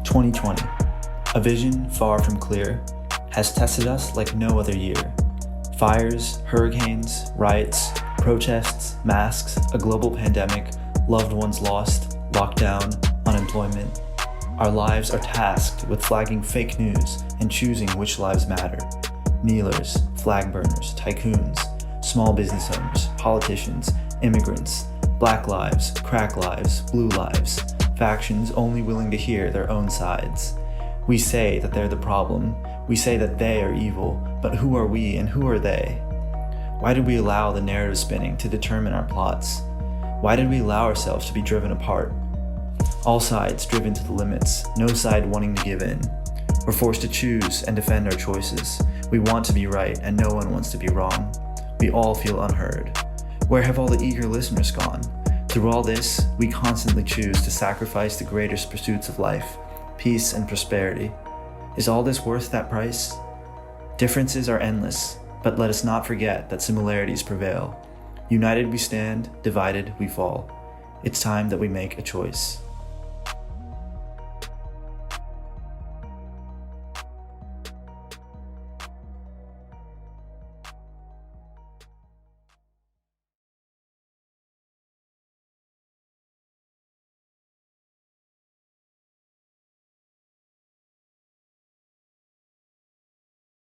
2020, a vision far from clear, has tested us like no other year. Fires, hurricanes, riots, protests, masks, a global pandemic, loved ones lost, lockdown, unemployment. Our lives are tasked with flagging fake news and choosing which lives matter. Kneelers, flag burners, tycoons, small business owners, politicians, immigrants, black lives, crack lives, blue lives, factions only willing to hear their own sides. We say that they're the problem. We say that they are evil, but who are we and who are they? Why did we allow the narrative spinning to determine our plots? Why did we allow ourselves to be driven apart? All sides driven to the limits, no side wanting to give in. We're forced to choose and defend our choices. We want to be right and no one wants to be wrong. We all feel unheard. Where have all the eager listeners gone? Through all this, we constantly choose to sacrifice the greatest pursuits of life, peace and prosperity. Is all this worth that price? Differences are endless, but let us not forget that similarities prevail. United we stand, divided we fall. It's time that we make a choice.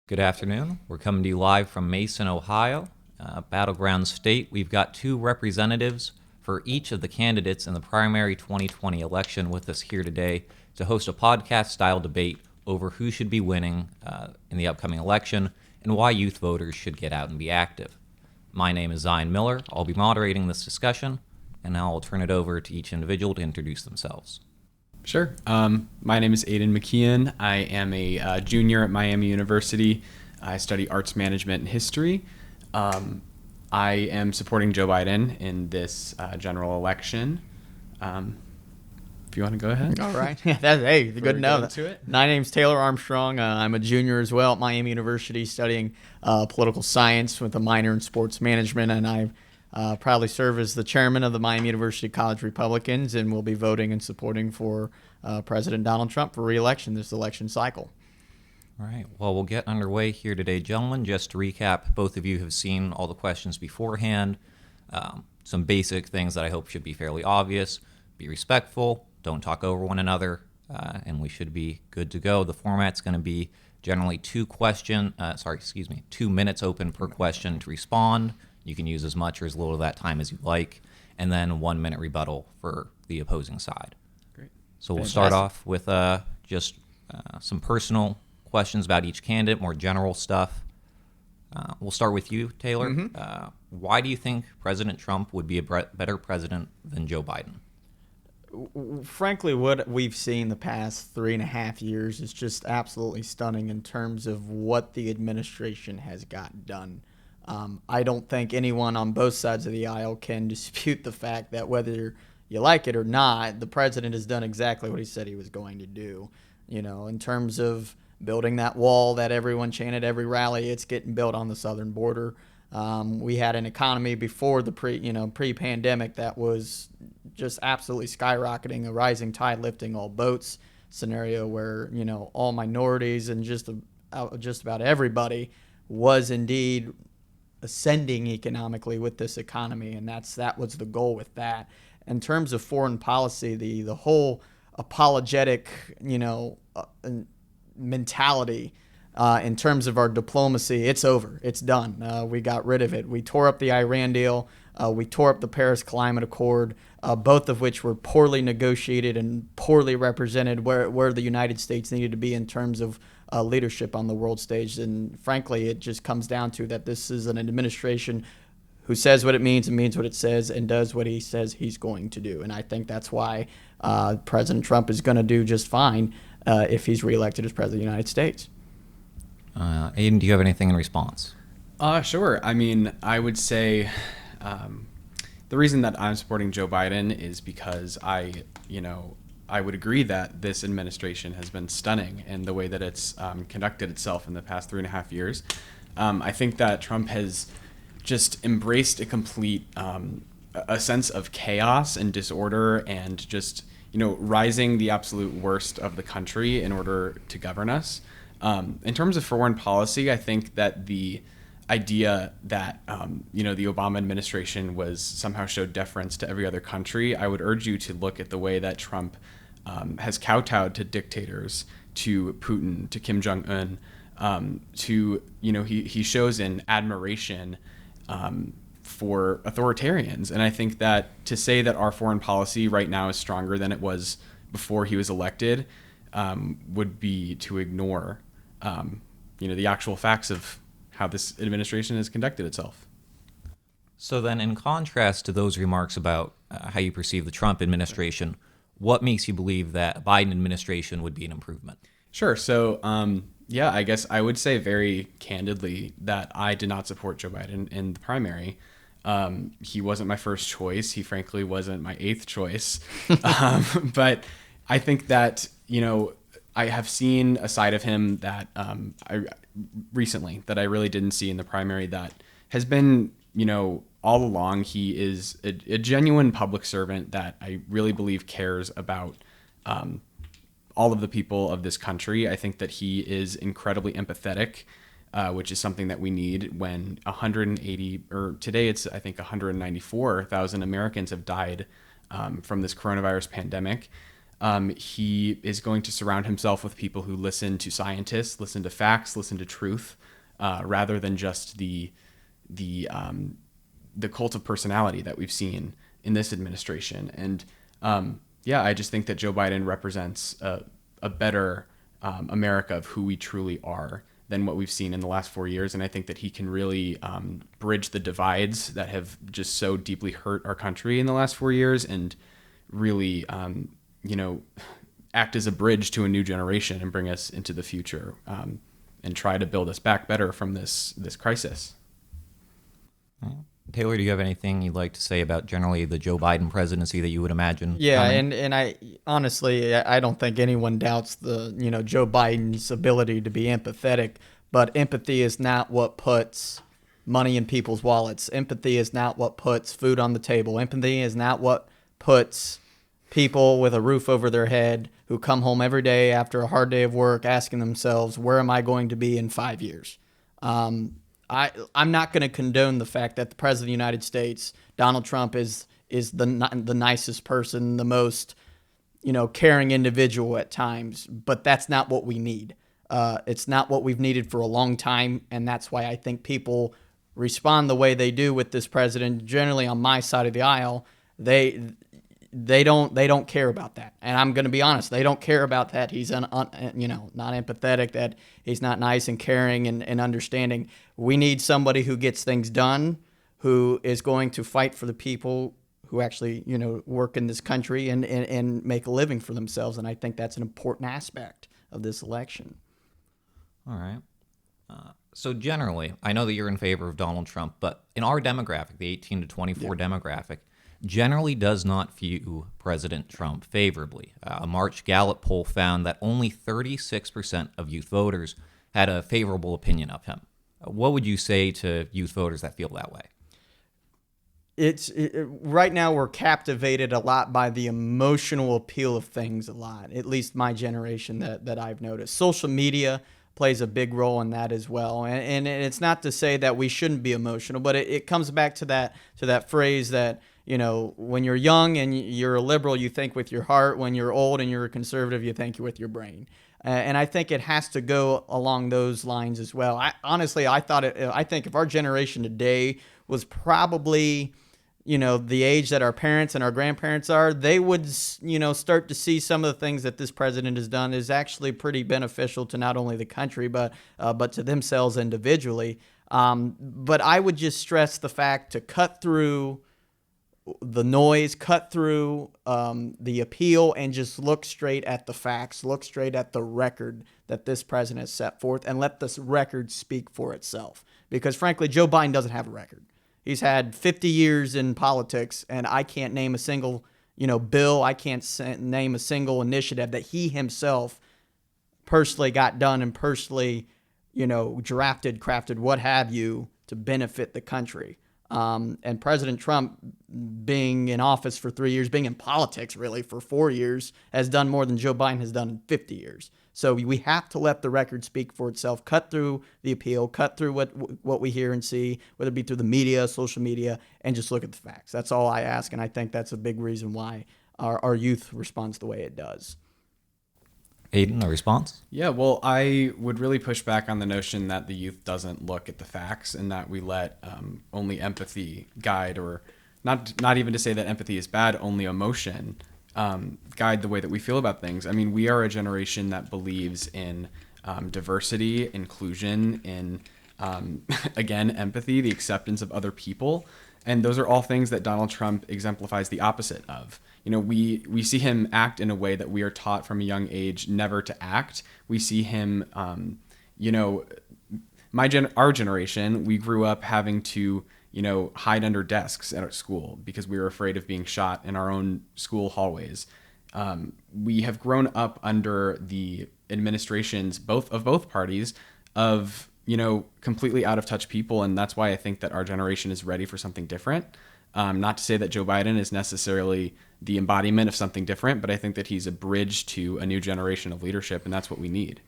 Good afternoon. We're coming to you live from Mason, Ohio, battleground state. We've got two representatives for each of the candidates in the primary 2020 election with us here today to host a podcast-style debate over who should be winning in the upcoming election and why youth voters should get out and be active. My name is Zion Miller. I'll be moderating this discussion, and now I'll turn it over to each individual to introduce themselves. Sure. My name is Aidan McKeon. I am a junior at Miami University. I study arts management and history. I am supporting Joe Biden in this general election. If you want to go ahead. All right. Yeah, hey, good to know. My name's Taylor Armstrong. I'm a junior as well at Miami University studying political science with a minor in sports management, and I proudly serve as the chairman of the Miami University College Republicans and will be voting and supporting for President Donald Trump for re-election this election cycle. All right. Well, we'll get underway here today, gentlemen. Just to recap, both of you have seen all the questions beforehand. Some basic things that I hope should be fairly obvious. Be respectful. Don't talk over one another. And we should be good to go. The format's going to be generally 2 minutes open per question to respond. You can use as much or as little of that time as you like, and then 1 minute rebuttal for the opposing side. Great. So we'll start off with just some personal questions about each candidate, more general stuff. We'll start with you, Taylor. Mm-hmm. Why do you think President Trump would be a better president than Joe Biden? Frankly, what we've seen the past 3.5 years is just absolutely stunning in terms of what the administration has got done. I don't think anyone on both sides of the aisle can dispute the fact that whether you like it or not, the president has done exactly what he said he was going to do. You know, in terms of building that wall that everyone chanted every rally, it's getting built on the southern border. We had an economy before the pre-pandemic that was just absolutely skyrocketing, a rising tide lifting all boats scenario where, all minorities and just about everybody was indeed ascending economically with this economy, and that was the goal with that. In terms of foreign policy, the whole apologetic, mentality in terms of our diplomacy, it's over. It's done. We got rid of it. We tore up the Iran deal. We tore up the Paris Climate Accord, both of which were poorly negotiated and poorly represented where the United States needed to be in terms of leadership on the world stage. And frankly, it just comes down to that this is an administration who says what it means and means what it says and does what he says he's going to do. And I think that's why President Trump is going to do just fine if he's reelected as president of the United States. Aidan, do you have anything in response? Sure. I mean, I would say the reason that I'm supporting Joe Biden is because I would agree that this administration has been stunning in the way that it's conducted itself in the past 3.5 years. I think that Trump has just embraced a complete a sense of chaos and disorder and just rising the absolute worst of the country in order to govern us. In terms of foreign policy, I think that the idea that the Obama administration was somehow showed deference to every other country, I would urge you to look at the way that Trump has kowtowed to dictators, to Putin, to Kim Jong-un, he shows an admiration for authoritarians. And I think that to say that our foreign policy right now is stronger than it was before he was elected would be to ignore the actual facts of how this administration has conducted itself. So then, in contrast to those remarks about how you perceive the Trump administration, what makes you believe that a Biden administration would be an improvement? Sure. So, I guess I would say very candidly that I did not support Joe Biden in the primary. He wasn't my first choice. He frankly wasn't my eighth choice. But I think that, I have seen a side of him that I really didn't see in the primary that has been, all along. He is a genuine public servant that I really believe cares about all of the people of this country. I think that he is incredibly empathetic, which is something that we need when 180, or today it's, I think, 194,000 Americans have died from this coronavirus pandemic. He is going to surround himself with people who listen to scientists, listen to facts, listen to truth, rather than just the cult of personality that we've seen in this administration. And I just think that Joe Biden represents a better America of who we truly are than what we've seen in the last 4 years. And I think that he can really bridge the divides that have just so deeply hurt our country in the last 4 years, and really, act as a bridge to a new generation and bring us into the future, and try to build us back better from this crisis. Taylor, do you have anything you'd like to say about generally the Joe Biden presidency that you would imagine? Yeah, coming? and I honestly, I don't think anyone doubts the Joe Biden's ability to be empathetic, but empathy is not what puts money in people's wallets. Empathy is not what puts food on the table. Empathy is not what puts people with a roof over their head who come home every day after a hard day of work asking themselves, where am I going to be in 5 years? I'm not going to condone the fact that the President of the United States, Donald Trump, is the nicest person, the most caring individual at times, but that's not what we need. It's not what we've needed for a long time, and that's why I think people respond the way they do with this president. Generally, on my side of the aisle, they don't care about that, and I'm going to be honest. They don't care about that. He's not empathetic. That he's not nice and caring and understanding. We need somebody who gets things done, who is going to fight for the people who actually work in this country and make a living for themselves. And I think that's an important aspect of this election. All right. So generally, I know that you're in favor of Donald Trump, but in our demographic, the 18 to 24 demographic, generally does not view President Trump favorably. A March Gallup poll found that only 36% of youth voters had a favorable opinion of him. What would you say to youth voters that feel that way? Right now we're captivated a lot by the emotional appeal of things a lot, at least my generation that I've noticed. Social media plays a big role in that as well. And it's not to say that we shouldn't be emotional, but it comes back to that phrase that, when you're young and you're a liberal, you think with your heart. When you're old and you're a conservative, you think with your brain. And I think it has to go along those lines as well. I think if our generation today was probably, the age that our parents and our grandparents are, they would, start to see some of the things that this president has done is actually pretty beneficial to not only the country, but to themselves individually. But I would just stress the fact to cut through the noise, cut through the appeal, and just look straight at the facts, look straight at the record that this president has set forth, and let this record speak for itself. Because frankly, Joe Biden doesn't have a record. He's had 50 years in politics, and I can't name a single, bill. I can't name a single initiative that he himself personally got done and personally, drafted, crafted, what have you, to benefit the country. And President Trump, being in office for 3 years, being in politics really for 4 years, has done more than Joe Biden has done in 50 years. So we have to let the record speak for itself, cut through the appeal, cut through what we hear and see, whether it be through the media, social media, and just look at the facts. That's all I ask, and I think that's a big reason why our youth responds the way it does. Aidan, a response? Yeah, well, I would really push back on the notion that the youth doesn't look at the facts and that we let only empathy guide, or not even to say that empathy is bad, only emotion guide the way that we feel about things. I mean, we are a generation that believes in diversity, inclusion, in, again, empathy, the acceptance of other people. And those are all things that Donald Trump exemplifies the opposite of. You know, we see him act in a way that we are taught from a young age never to act. We see him, our generation, we grew up having to, hide under desks at our school because we were afraid of being shot in our own school hallways. We have grown up under the administrations, both parties, of completely out of touch people. And that's why I think that our generation is ready for something different. Not to say that Joe Biden is necessarily the embodiment of something different, but I think that he's a bridge to a new generation of leadership, and that's what we need.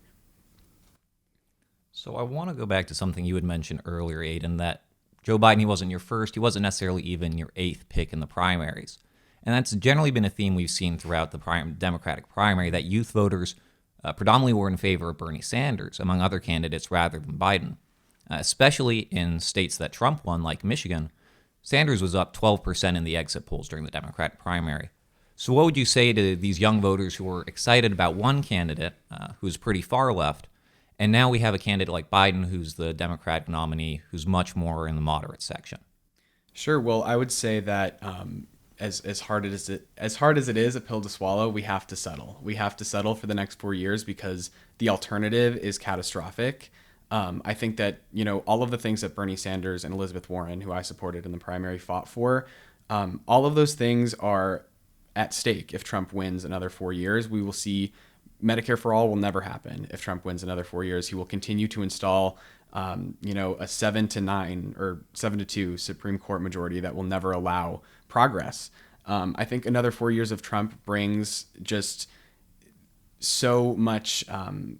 So I want to go back to something you had mentioned earlier, Aidan, that Joe Biden, he wasn't your first, he wasn't necessarily even your eighth pick in the primaries. And that's generally been a theme we've seen throughout the Democratic primary, that youth voters predominantly were in favor of Bernie Sanders, among other candidates, rather than Biden. Especially in states that Trump won, like Michigan, Sanders was up 12% in the exit polls during the Democratic primary. So what would you say to these young voters who were excited about one candidate who's pretty far left, and now we have a candidate like Biden who's the Democratic nominee who's much more in the moderate section? Sure. Well, I would say that as hard as it is a pill to swallow, we have to settle. We have to settle for the next 4 years because the alternative is catastrophic. I think that, all of the things that Bernie Sanders and Elizabeth Warren, who I supported in the primary, fought for, all of those things are at stake. If Trump wins another 4 years, we will see Medicare for all will never happen. If Trump wins another 4 years, he will continue to install, a 7-9 or 7-2 Supreme Court majority that will never allow progress. I think another 4 years of Trump brings just so much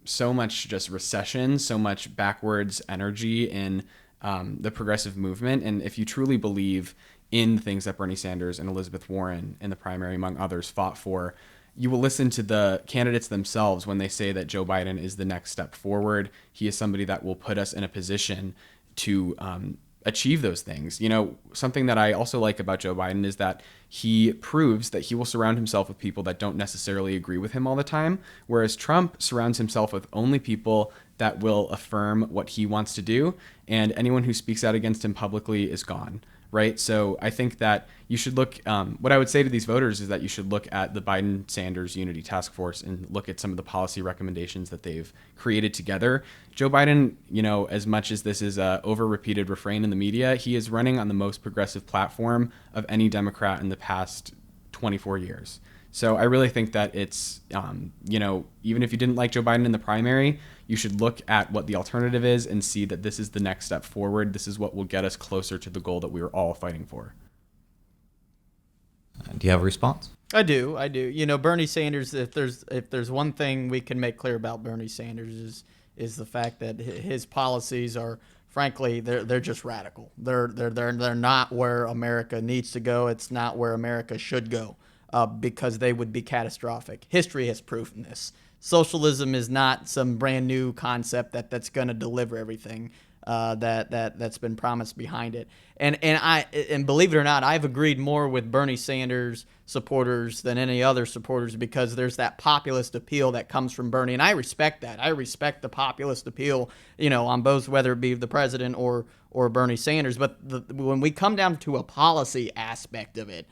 just recession, so much backwards energy in the progressive movement. And if you truly believe in the things that Bernie Sanders and Elizabeth Warren in the primary, among others, fought for, you will listen to the candidates themselves when they say that Joe Biden is the next step forward. He is somebody that will put us in a position to achieve those things. Something that I also like about Joe Biden is that he proves that he will surround himself with people that don't necessarily agree with him all the time, whereas Trump surrounds himself with only people that will affirm what he wants to do, and anyone who speaks out against him publicly is gone. Right. So I think that you should look, what I would say to these voters is that you should look at the Biden-Sanders Unity Task Force and look at some of the policy recommendations that they've created together. Joe Biden, as much as this is a over-repeated refrain in the media, he is running on the most progressive platform of any Democrat in the past 24 years. So I really think that it's, even if you didn't like Joe Biden in the primary, you should look at what the alternative is and see that this is the next step forward. This is what will get us closer to the goal that we were all fighting for. Do you have a response? I do. Bernie Sanders, if there's one thing we can make clear about Bernie Sanders is the fact that his policies are, frankly, they're just radical. They're not where America needs to go. It's not where America should go. Because they would be catastrophic. History has proven this. Socialism is not some brand new concept that's going to deliver everything that's been promised behind it. And believe it or not, I've agreed more with Bernie Sanders supporters than any other supporters because there's that populist appeal that comes from Bernie, and I respect that. I respect the populist appeal, on both, whether it be the president or Bernie Sanders. But when we come down to a policy aspect of it,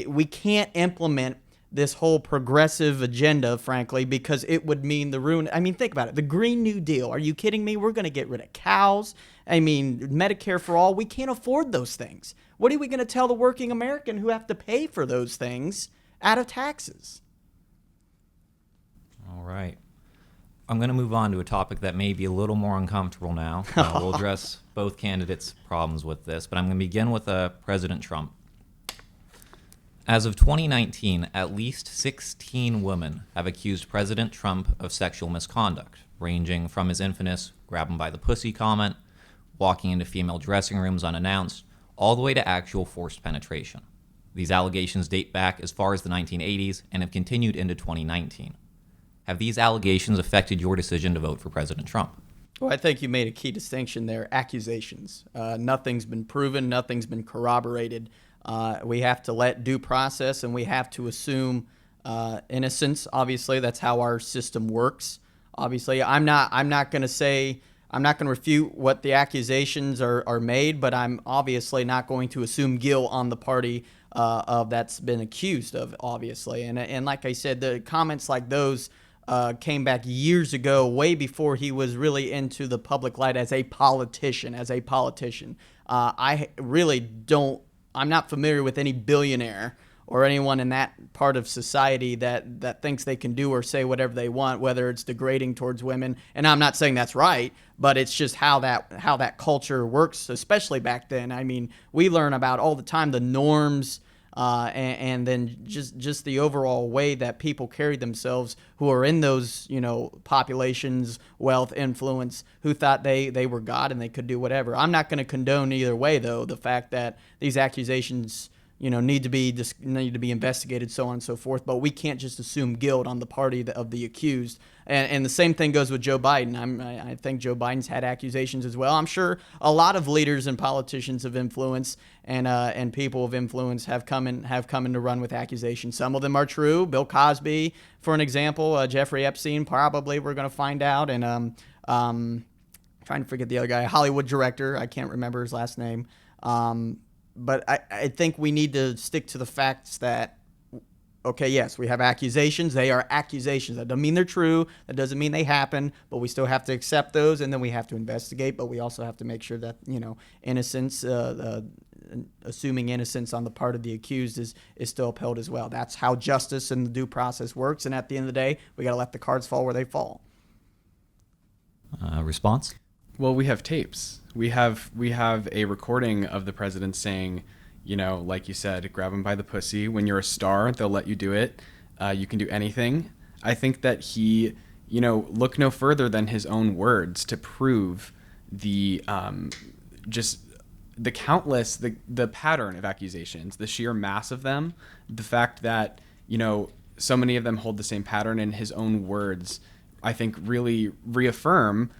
we can't implement this whole progressive agenda, frankly, because it would mean the ruin. I mean, think about it. The Green New Deal. Are you kidding me? We're going to get rid of cows. I mean, Medicare for all. We can't afford those things. What are we going to tell the working American who have to pay for those things out of taxes? All right. I'm going to move on to a topic that may be a little more uncomfortable now. We'll address both candidates' problems with this, but I'm going to begin with President Trump. As of 2019, at least 16 women have accused President Trump of sexual misconduct, ranging from his infamous grab him by the pussy comment, walking into female dressing rooms unannounced, all the way to actual forced penetration. These allegations date back as far as the 1980s and have continued into 2019. Have these allegations affected your decision to vote for President Trump? Well, I think you made a key distinction there, accusations. Nothing's been proven, nothing's been corroborated. We have to let due process, and we have to assume innocence. Obviously, that's how our system works. Obviously, I'm not going to refute what the accusations are made, but I'm obviously not going to assume guilt on the party of that's been accused of, obviously. And like I said, the comments like those came back years ago, way before he was really into the public light as a politician. I'm not familiar with any billionaire or anyone in that part of society that thinks they can do or say whatever they want, whether it's degrading towards women. And I'm not saying that's right, but it's just how that culture works, especially back then. I mean, we learn about all the time the norms and then just the overall way that people carry themselves who are in those, populations, wealth, influence, who thought they were God and they could do whatever. I'm not going to condone either way, though, the fact that these accusations need to be investigated, so on and so forth. But we can't just assume guilt on the party of the accused. And the same thing goes with Joe Biden. I think Joe Biden's had accusations as well. I'm sure a lot of leaders and politicians of influence and people of influence have come in to run with accusations. Some of them are true. Bill Cosby, for an example, Jeffrey Epstein, probably we're going to find out. And trying to forget the other guy, Hollywood director. I can't remember his last name. But I think we need to stick to the facts that, okay, yes, we have accusations. They are accusations. That doesn't mean they're true. That doesn't mean they happen. But we still have to accept those, and then we have to investigate. But we also have to make sure that, innocence, assuming innocence on the part of the accused is still upheld as well. That's how justice and the due process works. And at the end of the day, we got to let the cards fall where they fall. Response? Well, we have tapes. We have a recording of the president saying, like you said, grab him by the pussy. When you're a star, they'll let you do it. You can do anything. I think that he, look no further than his own words to prove the just the countless, the pattern of accusations, the sheer mass of them, the fact that, so many of them hold the same pattern in his own words, I think really reaffirm,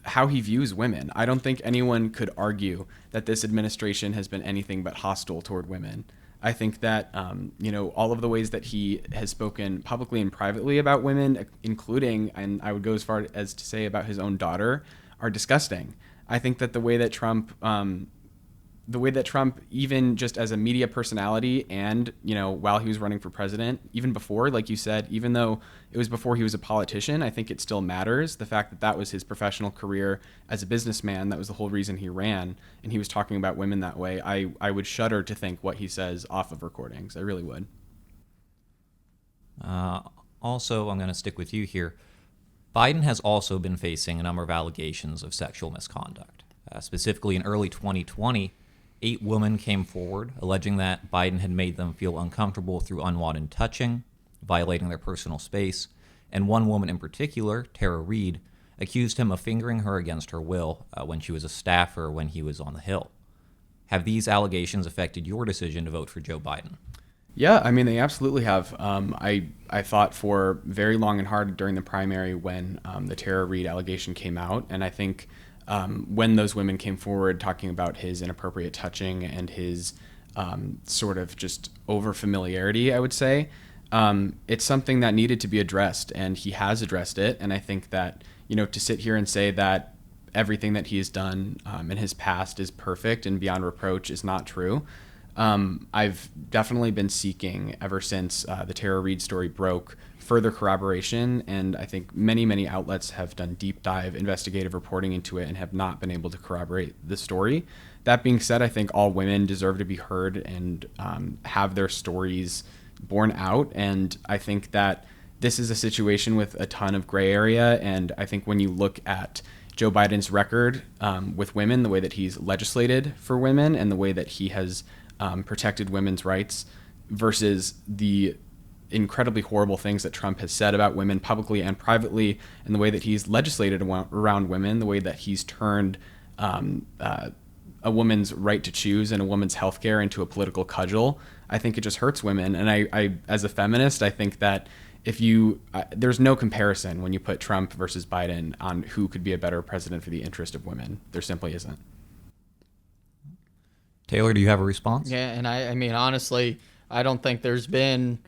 how he views women. I don't think anyone could argue that this administration has been anything but hostile toward women. I think that, all of the ways that he has spoken publicly and privately about women, including, and I would go as far as to say about his own daughter, are disgusting. I think that the way that Trump, even just as a media personality and, while he was running for president, even before, like you said, even though it was before he was a politician, I think it still matters. The fact that was his professional career as a businessman, that was the whole reason he ran, and he was talking about women that way. I would shudder to think what he says off of recordings. I really would. Also, I'm going to stick with you here. Biden has also been facing a number of allegations of sexual misconduct. Specifically in early 2020, 8 women came forward alleging that Biden had made them feel uncomfortable through unwanted touching, violating their personal space, and one woman in particular, Tara Reid, accused him of fingering her against her will when she was a staffer when he was on the Hill. Have these allegations affected your decision to vote for Joe Biden? Yeah, I mean, they absolutely have. I thought for very long and hard during the primary when the Tara Reid allegation came out, and I think when those women came forward talking about his inappropriate touching and his sort of just over familiarity, I would say, it's something that needed to be addressed, and he has addressed it. And I think that, to sit here and say that everything that he has done in his past is perfect and beyond reproach is not true. I've definitely been seeking ever since the Tara Reid story broke further corroboration, and I think many outlets have done deep dive investigative reporting into it and have not been able to corroborate the story. That being said, I think all women deserve to be heard and have their stories borne out, and I think that this is a situation with a ton of gray area. And I think when you look at Joe Biden's record with women, the way that he's legislated for women and the way that he has protected women's rights versus the incredibly horrible things that Trump has said about women publicly and privately, and the way that he's legislated around women, the way that he's turned a woman's right to choose and a woman's healthcare into a political cudgel, I think it just hurts women. And I as a feminist, I think that there's no comparison when you put Trump versus Biden on who could be a better president for the interest of women. There simply isn't. Taylor, do you have a response? Yeah, and I mean, honestly, I don't think there's been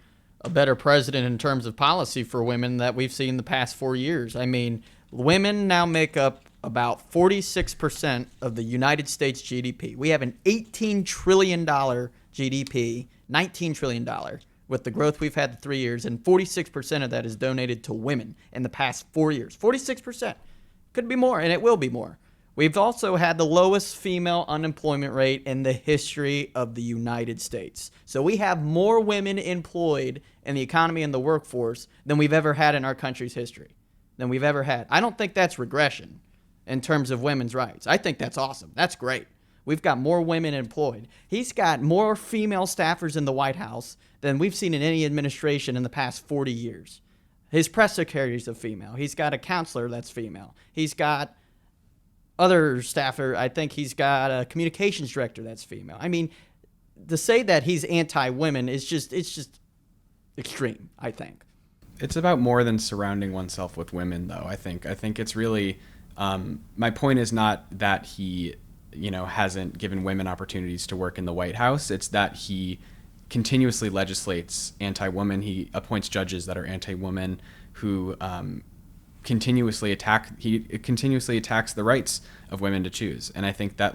a better president in terms of policy for women that we've seen the past 4 years. I mean, women now make up about 46% of the United States GDP. We have an $18 trillion GDP, $19 trillion with the growth we've had in 3 years, and 46% of that is donated to women in the past 4 years. 46%. Could be more, and it will be more. We've also had the lowest female unemployment rate in the history of the United States. So we have more women employed in the economy and the workforce than we've ever had in our country's history, than we've ever had. I don't think that's regression in terms of women's rights. I think that's awesome. That's great. We've got more women employed. He's got more female staffers in the White House than we've seen in any administration in the past 40 years. His press secretary is a female. He's got a counselor that's female. He's got other staffer. I think he's got a communications director that's female. I mean, to say that he's anti-women is just extreme, I think. It's about more than surrounding oneself with women, though. I think it's really my point is not that he hasn't given women opportunities to work in the White House. It's that he continuously legislates anti-woman. He appoints judges that are anti-woman who continuously attacks the rights of women to choose. And I think that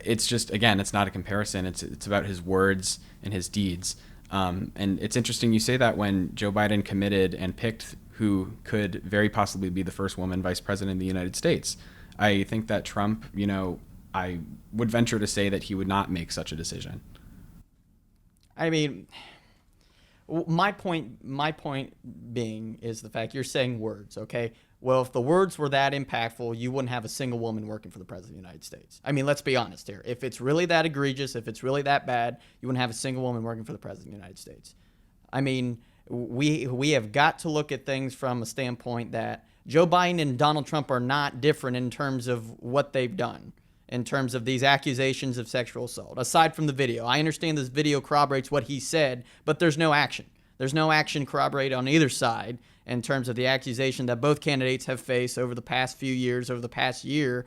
it's just, again, it's not a comparison. It's about his words and his deeds. And it's interesting you say that when Joe Biden committed and picked who could very possibly be the first woman vice president of the United States. I think that Trump, I would venture to say that he would not make such a decision. I mean, my point being is the fact you're saying words, okay? Well, if the words were that impactful, you wouldn't have a single woman working for the president of the United States. I mean, let's be honest here. If it's really that egregious, if it's really that bad, you wouldn't have a single woman working for the president of the United States. I mean, we have got to look at things from a standpoint that Joe Biden and Donald Trump are not different in terms of what they've done, in terms of these accusations of sexual assault. Aside from the video, I understand this video corroborates what he said, but there's no action. There's no action corroborated on either side in terms of the accusation that both candidates have faced over the past few years, over the past year,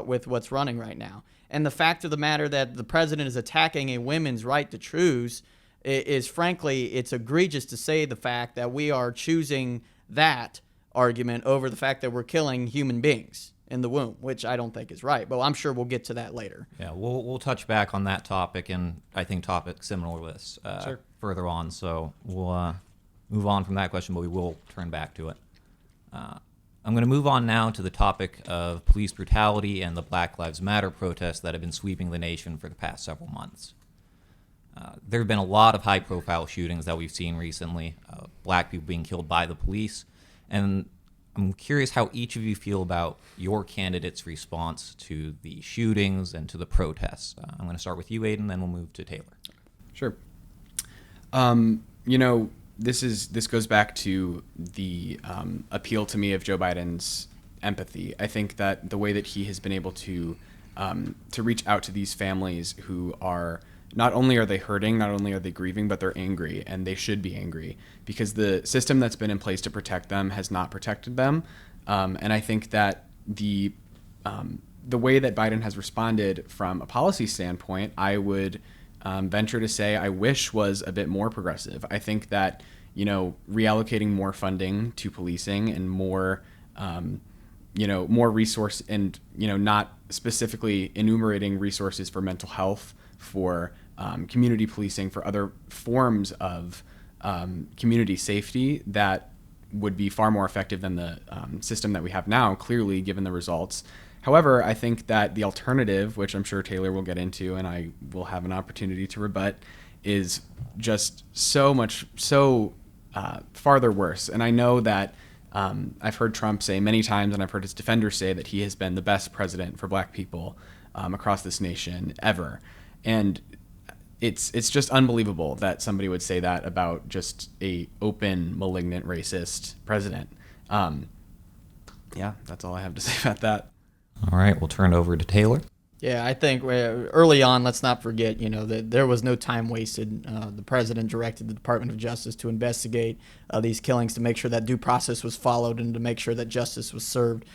with what's running right now. And the fact of the matter that the president is attacking a women's right to choose is frankly, it's egregious to say the fact that we are choosing that argument over the fact that we're killing human beings in the womb, which I don't think is right. But I'm sure we'll get to that later. Yeah, we'll touch back on that topic and I think topics similar to this further on. So we'll move on from that question, but we will turn back to it. I'm going to move on now to the topic of police brutality and the Black Lives Matter protests that have been sweeping the nation for the past several months. There have been a lot of high-profile shootings that we've seen recently, black people being killed by the police, and I'm curious how each of you feel about your candidate's response to the shootings and to the protests. I'm going to start with you, Aidan, then we'll move to Taylor. Sure. This goes back to the appeal to me of Joe Biden's empathy. I think that the way that he has been able to reach out to these families who are not only are they hurting, not only are they grieving, but they're angry, and they should be angry because the system that's been in place to protect them has not protected them. And I think that the way that Biden has responded from a policy standpoint, I would venture to say I wish was a bit more progressive. I think that, reallocating more funding to policing and more resource and, not specifically enumerating resources for mental health, for community policing, for other forms of community safety that would be far more effective than the system that we have now, clearly, given the results. However, I think that the alternative, which I'm sure Taylor will get into and I will have an opportunity to rebut, is just so farther worse. And I know that I've heard Trump say many times, and I've heard his defenders say that he has been the best president for black people across this nation ever. And it's just unbelievable that somebody would say that about just a open, malignant, racist president. Yeah, that's all I have to say about that. All right, we'll turn it over to Taylor. Yeah, I think early on, let's not forget, that there was no time wasted. The president directed the Department of Justice to investigate these killings, to make sure that due process was followed and to make sure that justice was served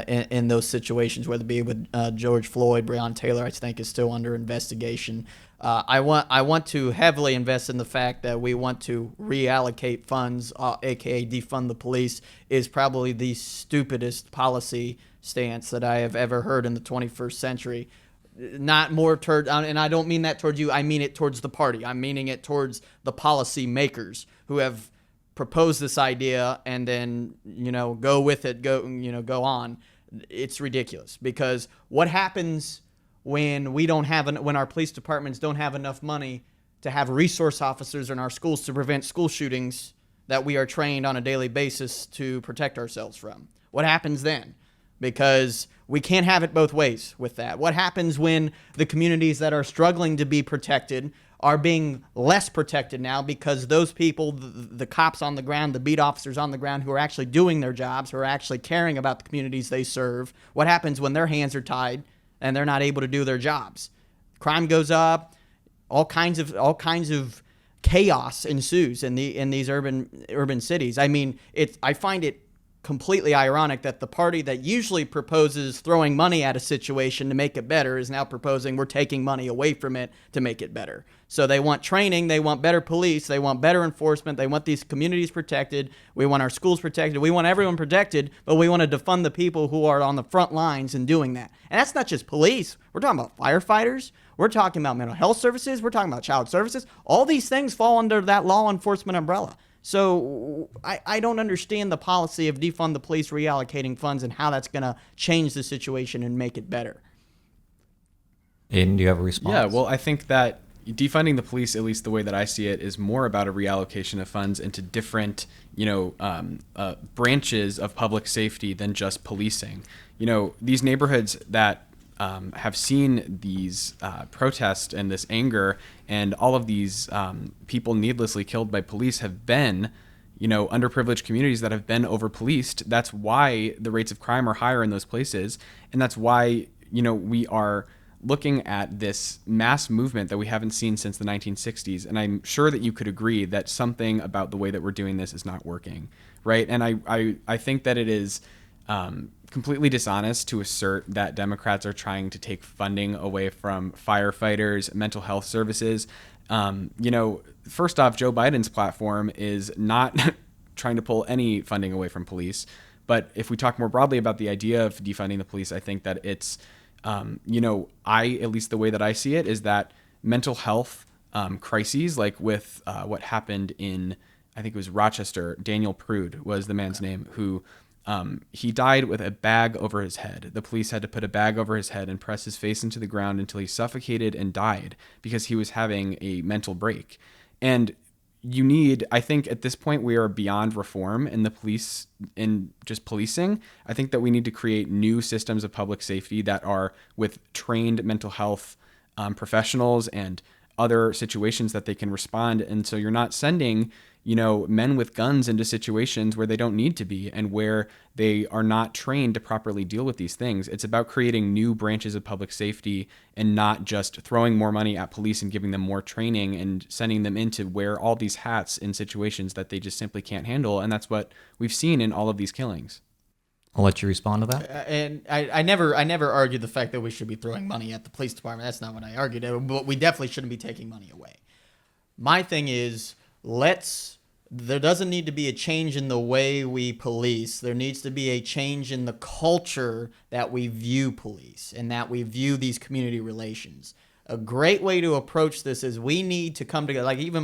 in those situations, whether it be with George Floyd. Breonna Taylor, I think, is still under investigation. I want to heavily invest in the fact that we want to reallocate funds, aka defund the police, is probably the stupidest policy stance that I have ever heard in the 21st century. Not more toward, and I don't mean that towards you, I mean it towards the party. I'm meaning it towards the policy makers who have proposed this idea and then, go with it, go on. It's ridiculous, because what happens when when our police departments don't have enough money to have resource officers in our schools to prevent school shootings that we are trained on a daily basis to protect ourselves from? What happens then? Because we can't have it both ways with that. What happens when the communities that are struggling to be protected are being less protected now because those people, the cops on the ground, the beat officers on the ground who are actually doing their jobs, who are actually caring about the communities they serve, what happens when their hands are tied and they're not able to do their jobs? Crime goes up, all kinds of chaos ensues in these urban cities. I mean, I find it completely ironic that the party that usually proposes throwing money at a situation to make it better is now proposing we're taking money away from it to make it better. So they want training, they want better police, they want better enforcement, they want these communities protected, we want our schools protected, we want everyone protected, but we want to defund the people who are on the front lines in doing that. And that's not just police. We're talking about firefighters, we're talking about mental health services, we're talking about child services. All these things fall under that law enforcement umbrella. So I don't understand the policy of defund the police, reallocating funds, and how that's going to change the situation and make it better. Aidan, do you have a response? Yeah, well, I think that defunding the police, at least the way that I see it, is more about a reallocation of funds into different, branches of public safety than just policing. These neighborhoods that have seen these protests and this anger and all of these people needlessly killed by police have been, underprivileged communities that have been over-policed. That's why the rates of crime are higher in those places. And that's why, we are looking at this mass movement that we haven't seen since the 1960s. And I'm sure that you could agree that something about the way that we're doing this is not working, right? And I think that it is completely dishonest to assert that Democrats are trying to take funding away from firefighters, mental health services. First off, Joe Biden's platform is not trying to pull any funding away from police. But if we talk more broadly about the idea of defunding the police, I think that it's, at least the way that I see it is that mental health crises, like with what happened in, I think it was Rochester, Daniel Prude was the man's name, who he died with a bag over his head. The police had to put a bag over his head and press his face into the ground until he suffocated and died because he was having a mental break. And I think at this point we are beyond reform in the police, in just policing. I think that we need to create new systems of public safety that are with trained mental health professionals and other situations that they can respond. And so you're not sending men with guns into situations where they don't need to be and where they are not trained to properly deal with these things. It's about creating new branches of public safety and not just throwing more money at police and giving them more training and sending them in to wear all these hats in situations that they just simply can't handle. And that's what we've seen in all of these killings. I'll let you respond to that. And I never argued the fact that we should be throwing money at the police department. That's not what I argued. But we definitely shouldn't be taking money away. My thing is, there doesn't need to be a change in the way we police. There needs to be a change in the culture that we view police and that we view these community relations. A great way to approach this is we need to come together. Like even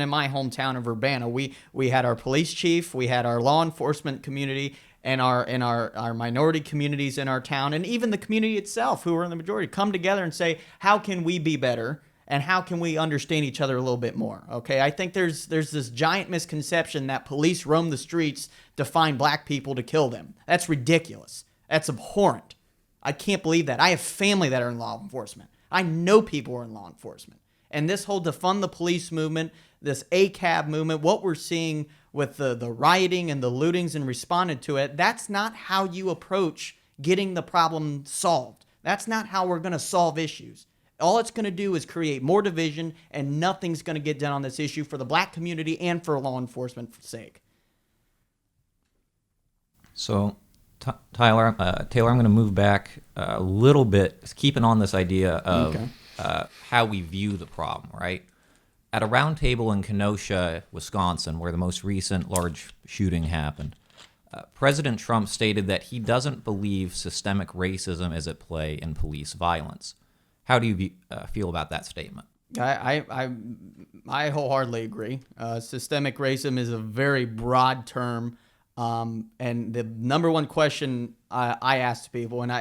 in my hometown of Urbana, we had our police chief, we had our law enforcement community, and our minority communities in our town, and even the community itself, who are in the majority, come together and say, how can we be better? and how can we understand each other a little bit more? Okay, I think there's this giant misconception that police roam the streets to find black people to kill them. That's ridiculous. That's abhorrent. I can't believe that. I have family that are in law enforcement. I know people who are in law enforcement. And this whole defund the police movement, this ACAB movement, what we're seeing with the rioting and the lootings and responding to it, that's not how you approach getting the problem solved. That's not how we're going to solve issues. All it's going to do is create more division, and nothing's going to get done on this issue for the black community and for law enforcement's sake. So, Taylor, I'm going to move back a little bit, keeping on this idea of how we view the problem, right? At a round table in Kenosha, Wisconsin, where the most recent large shooting happened, President Trump stated that he doesn't believe systemic racism is at play in police violence. How do you feel about that statement? I wholeheartily agree. Systemic racism is a very broad term, and the number one question I ask to people, and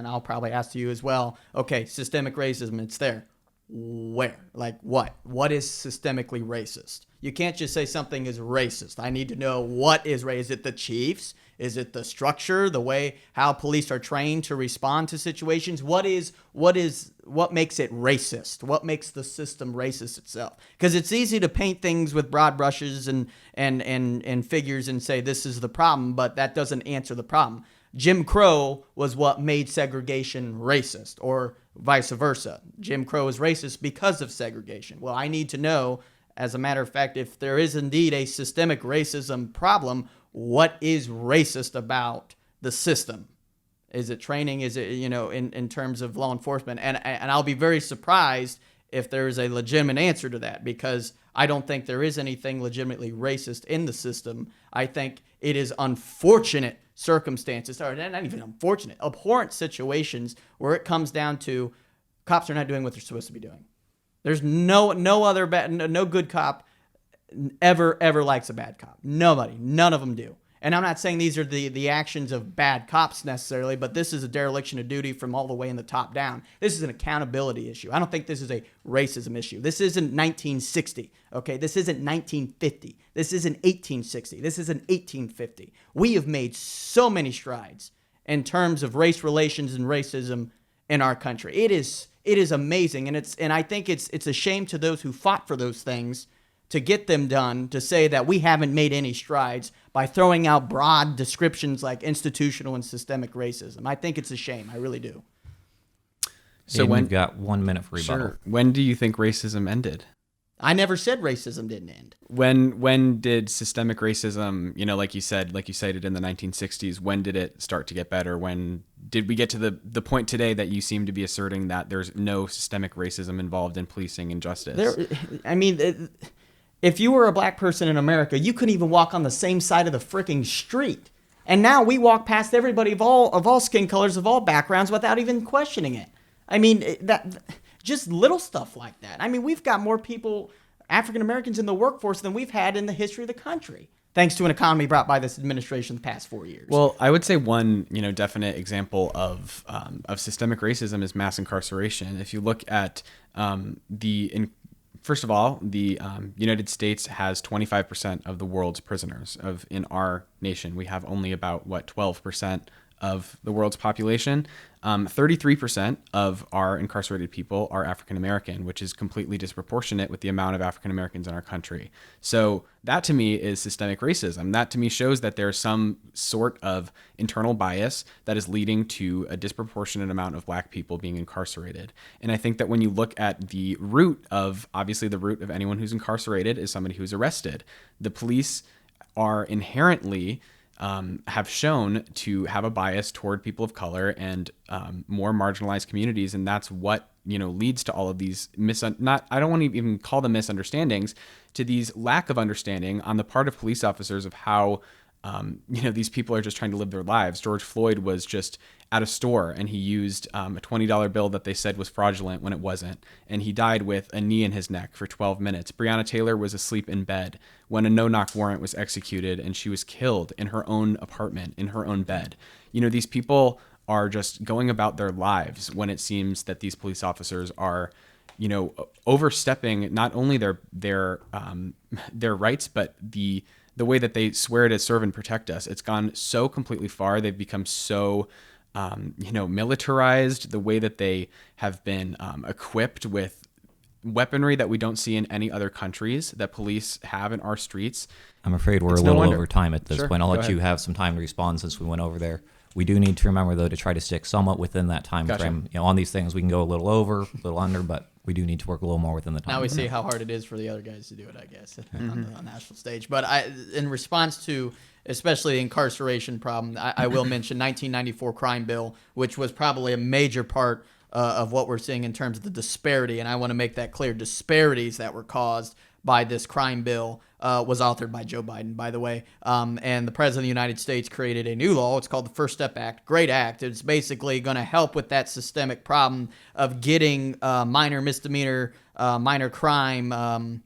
I'll probably ask to you as well. Okay, systemic racism, it's there. Where? Like what? What is systemically racist? You can't just say something is racist. I need to know what is racist. Is it the chiefs? Is it the structure, the way how police are trained to respond to situations? What makes it racist? What makes the system racist itself? Because it's easy to paint things with broad brushes and figures and say this is the problem, but that doesn't answer the problem. Jim Crow was what made segregation racist, or vice versa. Jim Crow is racist because of segregation. Well, I need to know, as a matter of fact, if there is indeed a systemic racism problem, what is racist about the system? Is it training? Is it, in terms of law enforcement? And I'll be very surprised if there is a legitimate answer to that, because I don't think there is anything legitimately racist in the system. I think it is unfortunate circumstances, or not even unfortunate, abhorrent situations where it comes down to cops are not doing what they're supposed to be doing. There's no good cop ever likes a bad cop. Nobody. None of them do. And I'm not saying these are the actions of bad cops necessarily, but this is a dereliction of duty from all the way in the top down. This is an accountability issue. I don't think this is a racism issue. This isn't 1960, okay? This isn't 1950. This isn't 1860. This isn't 1850. We have made so many strides in terms of race relations and racism in our country. It is amazing, and I think it's a shame to those who fought for those things to get them done, to say that we haven't made any strides by throwing out broad descriptions like institutional and systemic racism. I think it's a shame. I really do. So when you've got 1 minute for rebuttal. Sure. When do you think racism ended? I never said racism didn't end. When did systemic racism, like you cited in the 1960s, when did it start to get better? When did we get to the point today that you seem to be asserting that there's no systemic racism involved in policing and justice? If you were a black person in America, you couldn't even walk on the same side of the freaking street. And now we walk past everybody of all skin colors, of all backgrounds, without even questioning it. I mean, just little stuff like that. I mean, we've got more people, African Americans, in the workforce than we've had in the history of the country, thanks to an economy brought by this administration the past 4 years. Well, I would say one, definite example of systemic racism is mass incarceration. If you look at first of all, the United States has 25% of the world's prisoners. In our nation, we have only about 12% of the world's population. 33% of our incarcerated people are African American, which is completely disproportionate with the amount of African Americans in our country. So that to me is systemic racism. That to me shows that there's some sort of internal bias that is leading to a disproportionate amount of black people being incarcerated. And I think that when you look at the root of anyone who's incarcerated is somebody who's arrested. The police are inherently have shown to have a bias toward people of color and more marginalized communities, and that's what leads to all of these I don't want to even call them misunderstandings, to these lack of understanding on the part of police officers of how these people are just trying to live their lives. George Floyd was just at a store and he used a $20 bill that they said was fraudulent when it wasn't, and he died with a knee in his neck for 12 minutes. Breonna Taylor was asleep in bed when a no-knock warrant was executed, and she was killed in her own apartment, in her own bed. These people are just going about their lives when it seems that these police officers are overstepping not only their rights, but the way that they swear to serve and protect us. It's gone so completely far. They've become so militarized. The way that they have been equipped with weaponry that we don't see in any other countries that police have in our streets. I'm afraid we're a little over time at this point. I'll let you have some time to respond since we went over there. We do need to remember, though, to try to stick somewhat within that time frame. On these things, we can go a little over, a little under, but we do need to work a little more within the time. Now we see how hard it is for the other guys to do it, I guess, on the national stage. But in response to especially the incarceration problem, I will mention 1994 crime bill, which was probably a major part of what we're seeing in terms of the disparity. And I want to make that clear. Disparities that were caused by this crime bill was authored by Joe Biden, by the way. And the President of the United States created a new law. It's called the First Step Act. Great act. It's basically going to help with that systemic problem of getting minor misdemeanor, minor crime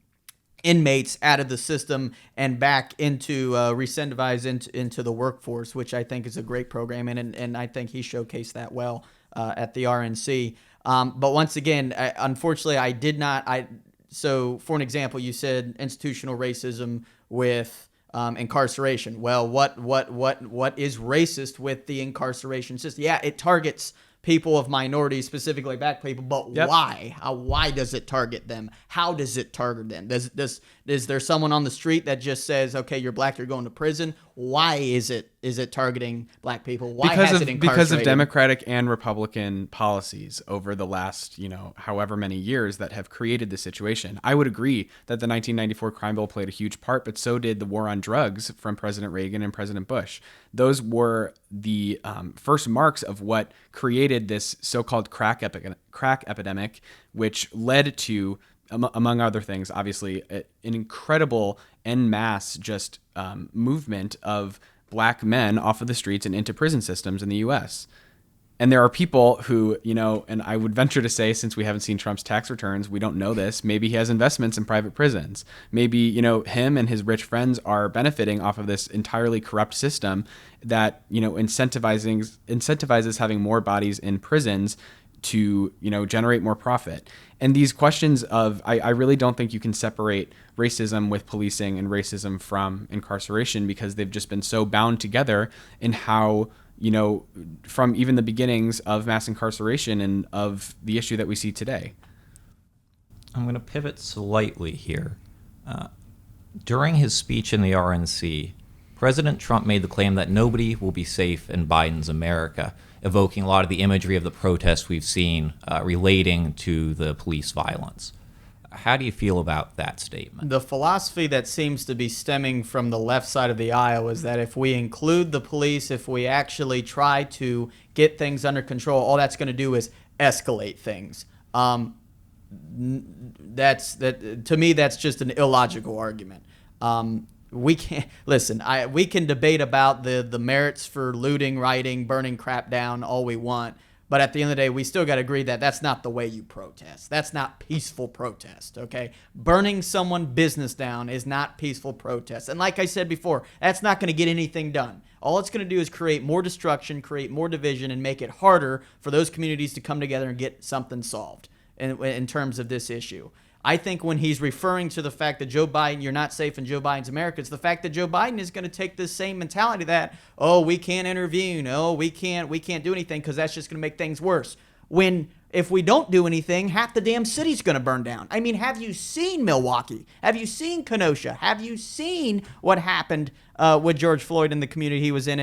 inmates out of the system and back into re-incentivized into the workforce, which I think is a great program. And I think he showcased that well at the RNC. But once again, unfortunately, I did not. So, for an example, you said institutional racism with incarceration. Well, what is racist with the incarceration system? Yeah, it targets people of minorities, specifically black people, but why? Why does it target them? How does it target them? Is there someone on the street that just says, okay, you're black, you're going to prison? Why is it targeting black people? Why has it incarcerated? Because of Democratic and Republican policies over the last, however many years that have created this situation. I would agree that the 1994 crime bill played a huge part, but so did the war on drugs from President Reagan and President Bush. Those were the first marks of what created this so-called crack epidemic, which led to, among other things, obviously, an incredible en masse just movement of black men off of the streets and into prison systems in the U.S. And there are people who, and I would venture to say, since we haven't seen Trump's tax returns, we don't know this. Maybe he has investments in private prisons. Maybe, him and his rich friends are benefiting off of this entirely corrupt system that, incentivizes having more bodies in prisons to, generate more profit. And these questions of, I really don't think you can separate racism with policing and racism from incarceration, because they've just been so bound together in how, from even the beginnings of mass incarceration and of the issue that we see today. I'm going to pivot slightly here. During his speech in the RNC, President Trump made the claim that nobody will be safe in Biden's America, evoking a lot of the imagery of the protests we've seen relating to the police violence. How do you feel about that statement? The philosophy that seems to be stemming from the left side of the aisle is that if we include the police, if we actually try to get things under control, all that's going to do is escalate things. To me, that's just an illogical argument. We can't listen. We can debate about the merits for looting, rioting, burning crap down all we want, but at the end of the day, we still got to agree that that's not the way you protest. That's not peaceful protest. Okay, burning someone's business down is not peaceful protest. And like I said before, that's not going to get anything done. All it's going to do is create more destruction, create more division, and make it harder for those communities to come together and get something solved in terms of this issue. I think when he's referring to the fact that Joe Biden, you're not safe in Joe Biden's America, it's the fact that Joe Biden is going to take this same mentality that, we can't intervene, we can't do anything because that's just going to make things worse. When if we don't do anything, half the damn city's going to burn down. I mean, have you seen Milwaukee? Have you seen Kenosha? Have you seen what happened with George Floyd in the community he was in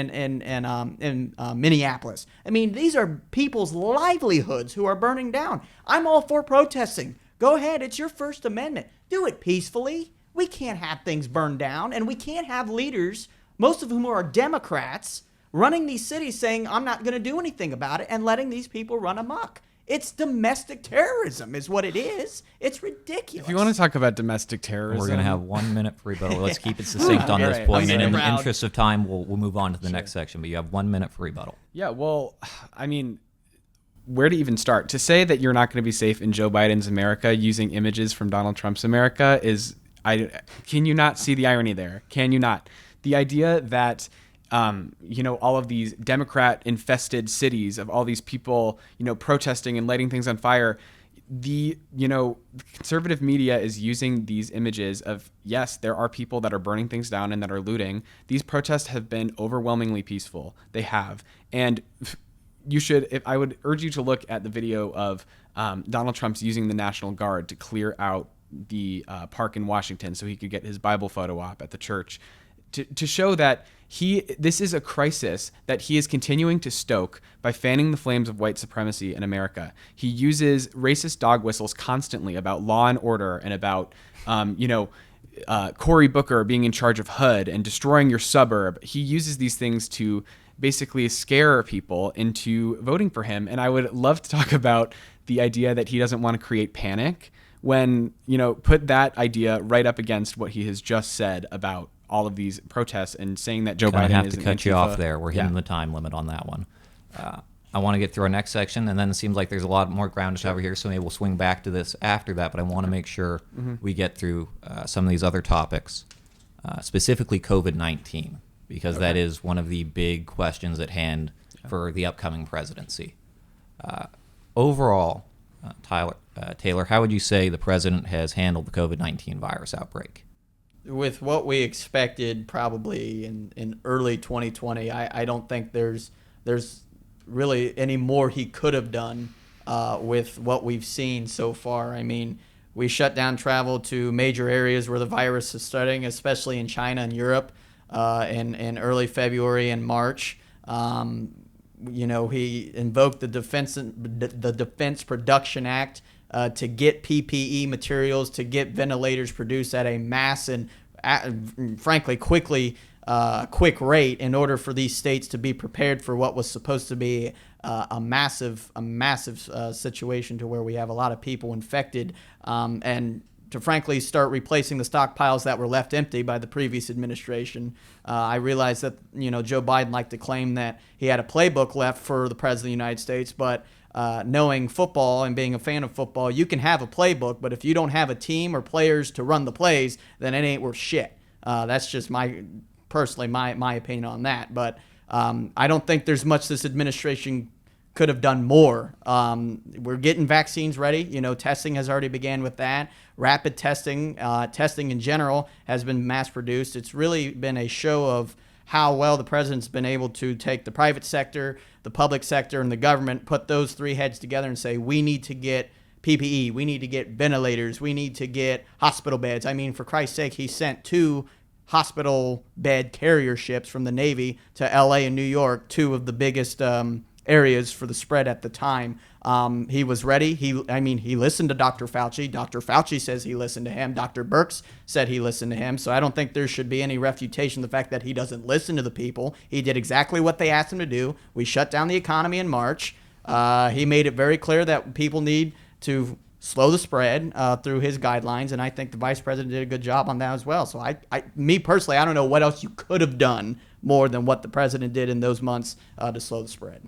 Minneapolis? I mean, these are people's livelihoods who are burning down. I'm all for protesting. Go ahead. It's your First Amendment. Do it peacefully. We can't have things burned down, and we can't have leaders, most of whom are Democrats, running these cities saying, I'm not going to do anything about it, and letting these people run amok. It's domestic terrorism is what it is. It's ridiculous. If you want to talk about domestic terrorism... We're going to have 1 minute for rebuttal. Let's keep it succinct on this point, and in the interest of time, we'll move on to the next section, but you have 1 minute for rebuttal. Yeah, well, I mean... where to even start? To say that you're not going to be safe in Joe Biden's America using images from Donald Trump's America is, can you not see the irony there? Can you not? The idea that, all of these Democrat-infested cities of all these people, protesting and lighting things on fire, the conservative media is using these images of, yes, there are people that are burning things down and that are looting. These protests have been overwhelmingly peaceful. They have. And I would urge you to look at the video of Donald Trump's using the National Guard to clear out the park in Washington so he could get his Bible photo op at the church, to show that this is a crisis that he is continuing to stoke by fanning the flames of white supremacy in America. He uses racist dog whistles constantly about law and order and about, Cory Booker being in charge of HUD and destroying your suburb. He uses these things to basically scare people into voting for him. And I would love to talk about the idea that he doesn't want to create panic when, put that idea right up against what he has just said about all of these protests and saying that Joe Biden is have to cut you off there. We're hitting the time limit on that one. I want to get through our next section, and then it seems like there's a lot more ground to cover here, so maybe we'll swing back to this after that, but I want to make sure we get through some of these other topics, specifically COVID-19, because that is one of the big questions at hand for the upcoming presidency. Overall, Taylor, how would you say the president has handled the COVID-19 virus outbreak? With what we expected probably in early 2020, I don't think there's really any more he could have done with what we've seen so far. I mean, we shut down travel to major areas where the virus is starting, especially in China and Europe in early February and March. He invoked the Defense Production Act to get PPE materials, to get ventilators produced at a mass and, frankly, quick rate in order for these states to be prepared for what was supposed to be a massive situation to where we have a lot of people infected, and to frankly start replacing the stockpiles that were left empty by the previous administration. I realize that Joe Biden liked to claim that he had a playbook left for the president of the United States, but knowing football and being a fan of football, you can have a playbook, but if you don't have a team or players to run the plays, then it ain't worth shit. That's just my opinion on that. But I don't think there's much this administration could have done more. We're getting vaccines ready. Testing has already began with that. Rapid testing, testing in general has been mass produced. It's really been a show of how well the president's been able to take the private sector, the public sector, and the government, put those three heads together and say, we need to get PPE, we need to get ventilators, we need to get hospital beds. I mean, for Christ's sake, he sent 2 hospital bed carrier ships from the Navy to LA and New York, 2 of the biggest areas for the spread at the time. He was ready. He listened to Dr. Fauci. Dr. Fauci says he listened to him. Dr. Birx said he listened to him. So I don't think there should be any refutation of the fact that he doesn't listen to the people. He did exactly what they asked him to do. We shut down the economy in March. He made it very clear that people need to slow the spread through his guidelines, and I think the vice president did a good job on that as well. So me personally, I don't know what else you could have done more than what the president did in those months to slow the spread.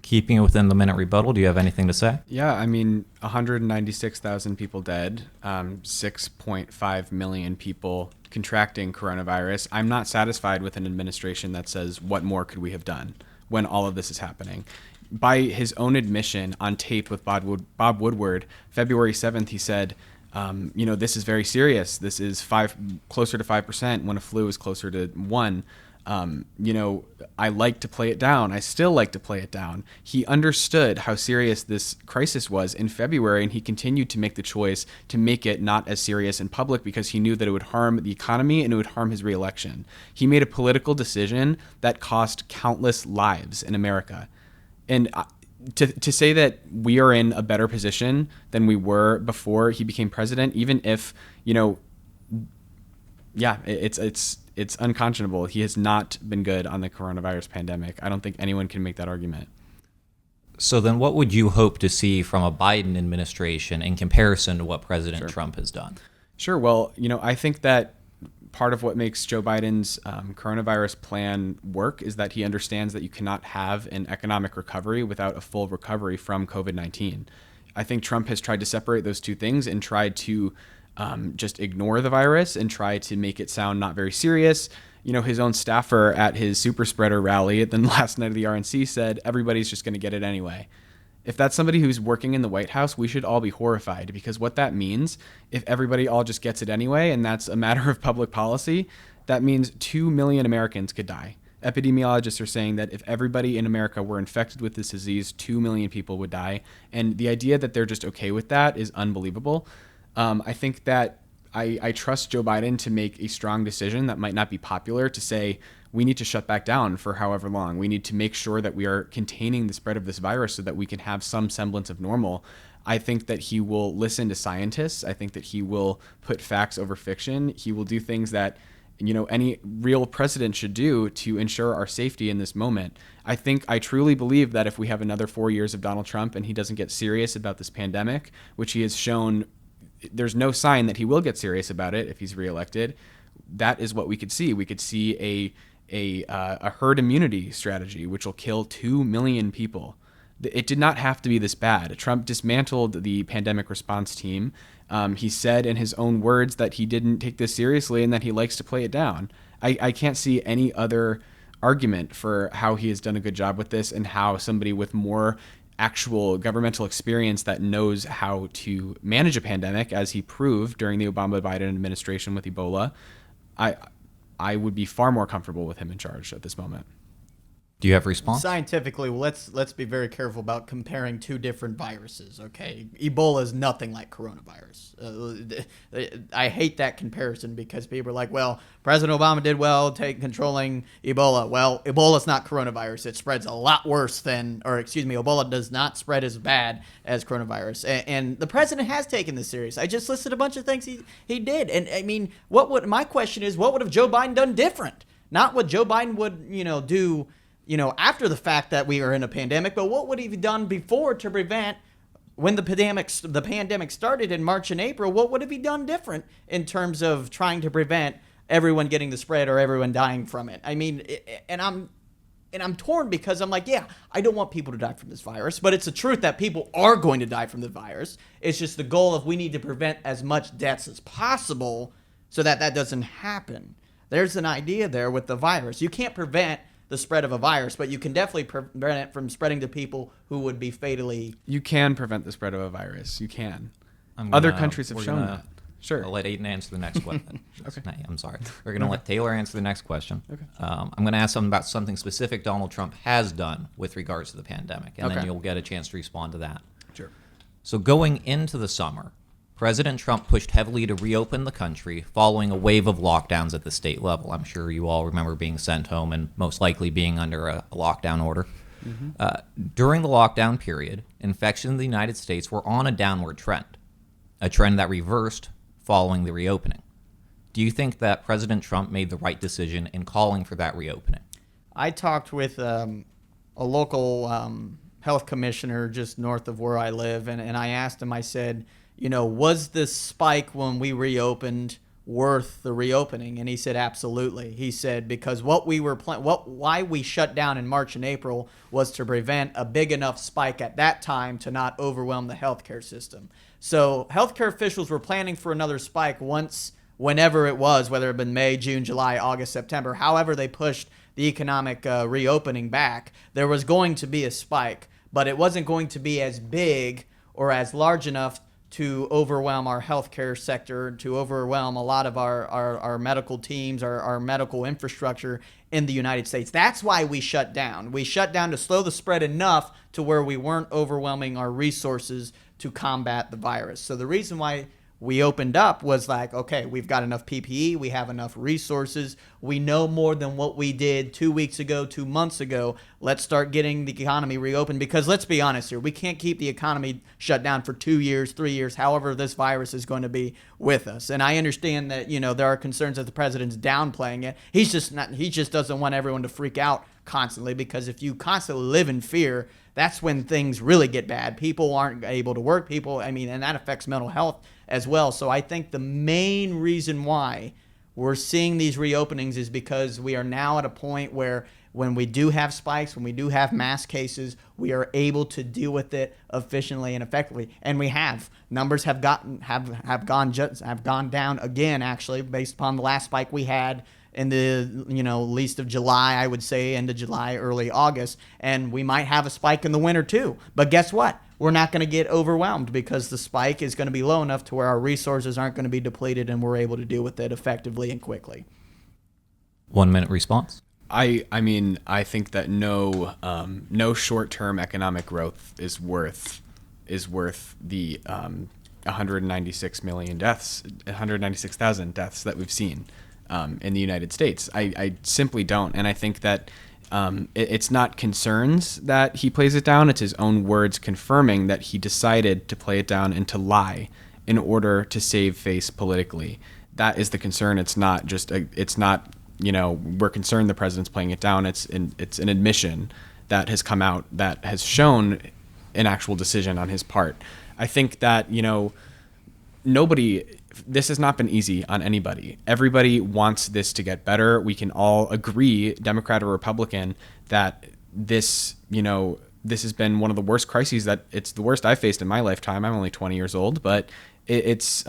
Keeping it within the minute rebuttal, do you have anything to say? Yeah, I mean, 196,000 people dead, 6.5 million people contracting coronavirus. I'm not satisfied with an administration that says, what more could we have done when all of this is happening? By his own admission on tape with Bob Woodward, February 7th, he said, this is very serious. This is closer to 5% when a flu is closer to 1. I like to play it down. I still like to play it down. He understood how serious this crisis was in February, and he continued to make the choice to make it not as serious in public because he knew that it would harm the economy and it would harm his reelection. He made a political decision that cost countless lives in America. And to say that we are in a better position than we were before he became president, even if, it's unconscionable. He has not been good on the coronavirus pandemic. I don't think anyone can make that argument. So then what would you hope to see from a Biden administration in comparison to what President Trump has done? Sure. Well, I think that part of what makes Joe Biden's coronavirus plan work is that he understands that you cannot have an economic recovery without a full recovery from COVID-19. I think Trump has tried to separate those two things and tried to just ignore the virus and try to make it sound not very serious. His own staffer at his super spreader rally at the last night of the RNC said, everybody's just going to get it anyway. If that's somebody who's working in the White House, we should all be horrified, because what that means, if everybody all just gets it anyway, and that's a matter of public policy, that means 2 million Americans could die. Epidemiologists are saying that if everybody in America were infected with this disease, 2 million people would die. And the idea that they're just okay with that is unbelievable. I think that I trust Joe Biden to make a strong decision that might not be popular, to say we need to shut back down for however long. We need to make sure that we are containing the spread of this virus so that we can have some semblance of normal. I think that he will listen to scientists. I think that he will put facts over fiction. He will do things that any real president should do to ensure our safety in this moment. I truly believe that if we have another 4 years of Donald Trump and he doesn't get serious about this pandemic, which he has shown, there's no sign that he will get serious about it if he's reelected, that is what we could see. We could see a herd immunity strategy, which will kill 2 million people. It did not have to be this bad. Trump dismantled the pandemic response team. He said in his own words that he didn't take this seriously and that he likes to play it down. I can't see any other argument for how he has done a good job with this, and how somebody with more actual governmental experience that knows how to manage a pandemic, as he proved during the Obama-Biden administration with Ebola, I would be far more comfortable with him in charge at this moment. Do you have a response? Scientifically, let's be very careful about comparing two different viruses. Okay, Ebola is nothing like coronavirus. I hate that comparison, because people are like, well, President Obama did well controlling Ebola. Well, Ebola is not coronavirus. It spreads a lot worse Ebola does not spread as bad as coronavirus. And the president has taken this serious. I just listed a bunch of things he did. And I mean, my question is, what would have Joe Biden done different? Not what Joe Biden would, do after the fact that we are in a pandemic, but what would he have done before to prevent, when the pandemic started in March and April, what would have he done different in terms of trying to prevent everyone getting the spread or everyone dying from it? I mean, and I'm torn, because I'm like, yeah, I don't want people to die from this virus, but it's the truth that people are going to die from the virus. It's just the goal of we need to prevent as much deaths as possible so that doesn't happen. There's an idea there with the virus. You can't prevent the spread of a virus, but you can definitely prevent it from spreading to people who would be fatally... You can prevent the spread of a virus. You can. Other countries have shown that. Sure. I'll let Aidan answer the next question. Okay. No, I'm sorry. We're going to let Taylor answer the next question. Okay. I'm going to ask something about something specific Donald Trump has done with regards to the pandemic, and then you'll get a chance to respond to that. Sure. So going into the summer, President Trump pushed heavily to reopen the country following a wave of lockdowns at the state level. I'm sure you all remember being sent home and most likely being under a lockdown order. Mm-hmm. During the lockdown period, infections in the United States were on a downward trend, a trend that reversed following the reopening. Do you think that President Trump made the right decision in calling for that reopening? I talked with a local health commissioner just north of where I live, and I asked him, I said, was this spike when we reopened worth the reopening? And he said, absolutely. He said, because why we shut down in March and April was to prevent a big enough spike at that time to not overwhelm the healthcare system. So healthcare officials were planning for another spike whenever it was, whether it had been May, June, July, August, September, however they pushed the economic reopening back, there was going to be a spike, but it wasn't going to be as big or as large enough to overwhelm our healthcare sector, to overwhelm a lot of our medical teams, our medical infrastructure in the United States. That's why we shut down. We shut down to slow the spread enough to where we weren't overwhelming our resources to combat the virus. So the reason why we opened up was like, okay, we've got enough PPE, we have enough resources, we know more than what we did 2 weeks ago, 2 months ago. Let's start getting the economy reopened, because let's be honest here, we can't keep the economy shut down for 2 years, 3 years, however this virus is going to be with us. And I understand that, there are concerns that the president's downplaying it. He just doesn't want everyone to freak out constantly, because if you constantly live in fear, that's when things really get bad. People aren't able to work, and that affects mental health as well. So I think the main reason why we're seeing these reopenings is because we are now at a point where when we do have spikes, when we do have mass cases, we are able to deal with it efficiently and effectively. And we have. Numbers have gone down again, actually, based upon the last spike we had in the least of July, I would say end of July, early August, and we might have a spike in the winter too. But guess what? We're not going to get overwhelmed because the spike is going to be low enough to where our resources aren't going to be depleted and we're able to deal with it effectively and quickly. 1 minute response. I mean, I think that no short-term economic growth is worth the 196,000 deaths that we've seen in the United States. I simply don't, and I think that it's not concerns that he plays it down. It's his own words confirming that he decided to play it down and to lie in order to save face politically. That is the concern. It's not we're concerned the president's playing it down. It's an admission that has come out that has shown an actual decision on his part. I think that, this has not been easy on anybody. Everybody wants this to get better. We can all agree, Democrat or Republican, that this has been one of the worst crises, that it's the worst I've faced in my lifetime. I'm only 20 years old, but it's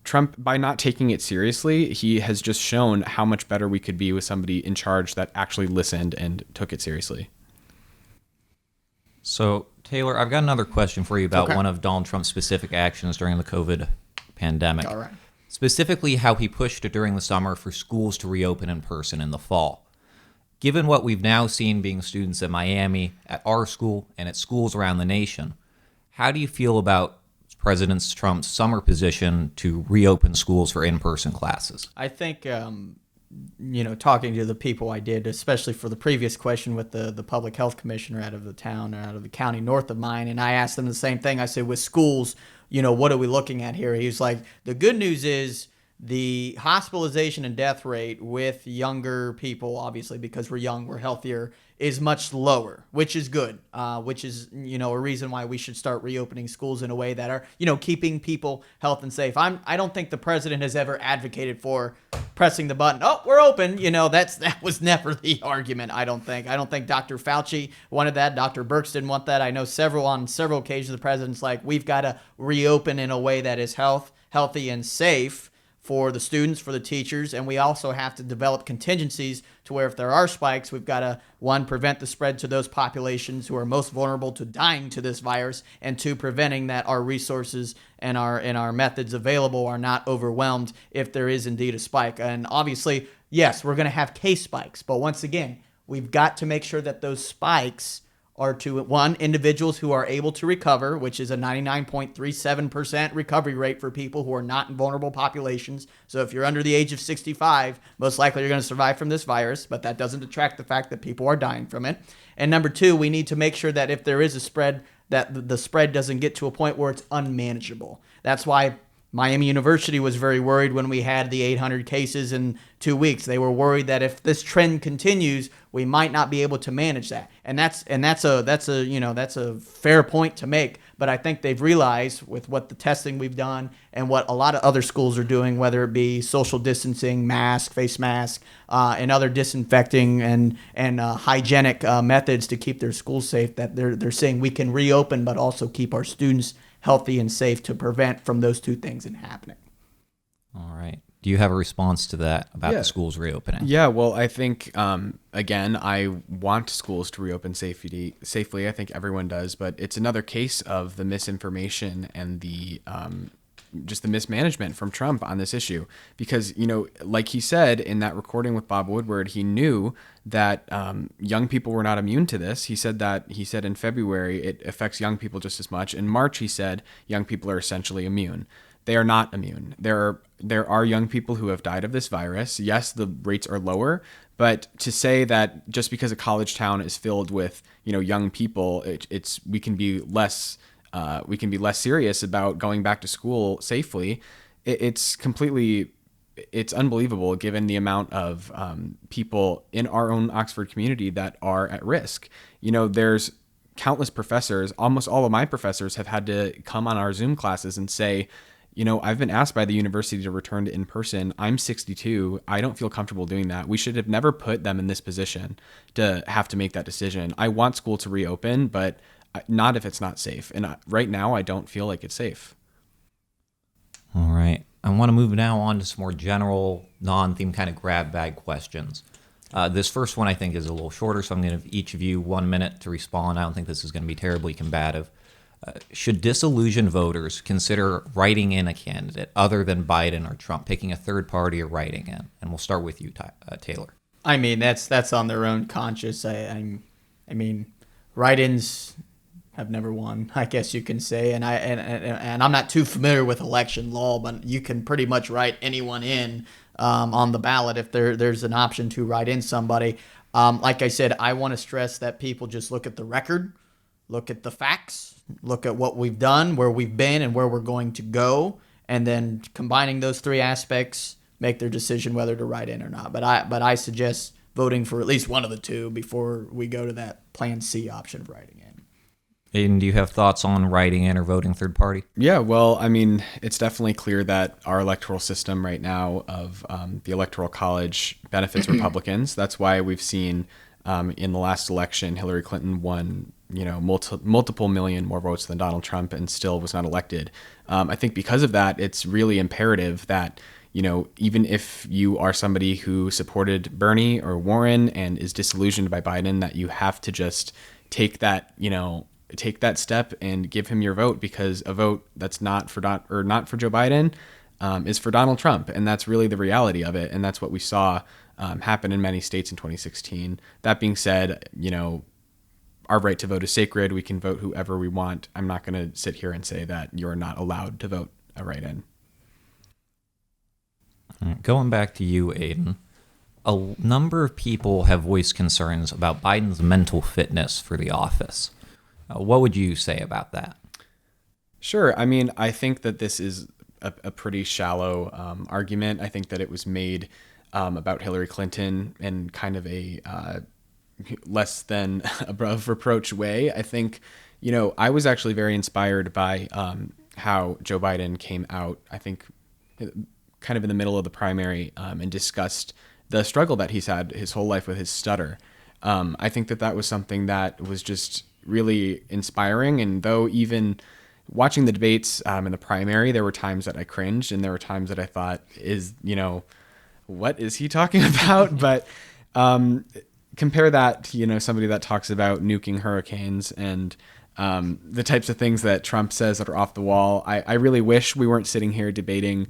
Trump, by not taking it seriously, he has just shown how much better we could be with somebody in charge that actually listened and took it seriously. So, Taylor, I've got another question for you about one of Donald Trump's specific actions during the COVID pandemic. All right. Specifically, how he pushed it during the summer for schools to reopen in person in the fall. Given what we've now seen being students at Miami, at our school, and at schools around the nation, how do you feel about President Trump's summer position to reopen schools for in-person classes? I think, talking to the people I did, especially for the previous question with the public health commissioner out of the town, or out of the county north of mine, and I asked them the same thing. I said, with schools, what are we looking at here? He was like, the good news is the hospitalization and death rate with younger people, obviously because we're young, we're healthier, is much lower, which is good, which is, a reason why we should start reopening schools in a way that are, keeping people healthy and safe. I don't think the president has ever advocated for pressing the button, oh, we're open. That was never the argument, I don't think. I don't think Dr. Fauci wanted that. Dr. Birx didn't want that. I know on several occasions the president's like, we've got to reopen in a way that is healthy and safe for the students, for the teachers, and we also have to develop contingencies to where if there are spikes, we've got to, one, prevent the spread to those populations who are most vulnerable to dying to this virus, and two, preventing that our resources and our methods available are not overwhelmed if there is indeed a spike. And obviously, yes, we're going to have case spikes, but once again, we've got to make sure that those spikes are to, one, individuals who are able to recover, which is a 99.37% recovery rate for people who are not in vulnerable populations. So if you're under the age of 65, most likely you're going to survive from this virus, but that doesn't detract the fact that people are dying from it. And number two, we need to make sure that if there is a spread, that the spread doesn't get to a point where it's unmanageable. That's why Miami University was very worried when we had the 800 cases in 2 weeks. They were worried that if this trend continues, we might not be able to manage that. And that's a fair point to make. But I think they've realized with what the testing we've done and what a lot of other schools are doing, whether it be social distancing, face mask, and other disinfecting and hygienic methods to keep their schools safe, that they're saying we can reopen, but also keep our students healthy and safe to prevent from those two things in happening. All right. Do you have a response to that about the schools reopening? Yeah, well, I think, again, I want schools to reopen safely. I think everyone does, but it's another case of the misinformation and the just the mismanagement from Trump on this issue. Because, like he said in that recording with Bob Woodward, he knew that young people were not immune to this. He said in February, it affects young people just as much. In March, he said young people are essentially immune. They are not immune. There are young people who have died of this virus. Yes, the rates are lower, but to say that just because a college town is filled with young people, we can be less serious about going back to school safely. It's unbelievable given the amount of people in our own Oxford community that are at risk. There's countless professors. Almost all of my professors have had to come on our Zoom classes and say, I've been asked by the university to return to in-person. I'm 62. I don't feel comfortable doing that. We should have never put them in this position to have to make that decision. I want school to reopen, but not if it's not safe. And right now, I don't feel like it's safe. All right. I want to move now on to some more general, non-theme kind of grab bag questions. This first one I think is a little shorter, so I'm going to give each of you 1 minute to respond. I don't think this is going to be terribly combative. Should disillusioned voters consider writing in a candidate other than Biden or Trump, picking a third party or writing in? And we'll start with you, Taylor. I mean, that's on their own conscience. I mean, write-ins have never won, I guess you can say, and I'm not too familiar with election law, but you can pretty much write anyone in on the ballot if there's an option to write in somebody. Like I said, I want to stress that people just look at the record, look at the facts, look at what we've done, where we've been, and where we're going to go, and then combining those three aspects, make their decision whether to write in or not. But I suggest voting for at least one of the two before we go to that Plan C option of writing in. Aidan, do you have thoughts on writing in or voting third party? Yeah, well, I mean, it's definitely clear that our electoral system right now of the Electoral College benefits Republicans. That's why we've seen in the last election, Hillary Clinton won, multiple million more votes than Donald Trump and still was not elected. I think because of that, it's really imperative that, even if you are somebody who supported Bernie or Warren and is disillusioned by Biden, that you have to just take that step and give him your vote, because a vote that's not for Joe Biden is for Donald Trump. And that's really the reality of it. And that's what we saw happen in many states in 2016. That being said, our right to vote is sacred. We can vote whoever we want. I'm not going to sit here and say that you're not allowed to vote a write-in. Going back to you, Aidan, a number of people have voiced concerns about Biden's mental fitness for the office. What would you say about that? Sure. I mean, I think that this is a pretty shallow argument. I think that it was made about Hillary Clinton in kind of a less than above reproach way. I think, I was actually very inspired by how Joe Biden came out, I think, kind of in the middle of the primary and discussed the struggle that he's had his whole life with his stutter. I think that was something that was just really inspiring. And though even watching the debates in the primary, there were times that I cringed and there were times that I thought, what is he talking about? But compare that to, somebody that talks about nuking hurricanes and the types of things that Trump says that are off the wall. I really wish we weren't sitting here debating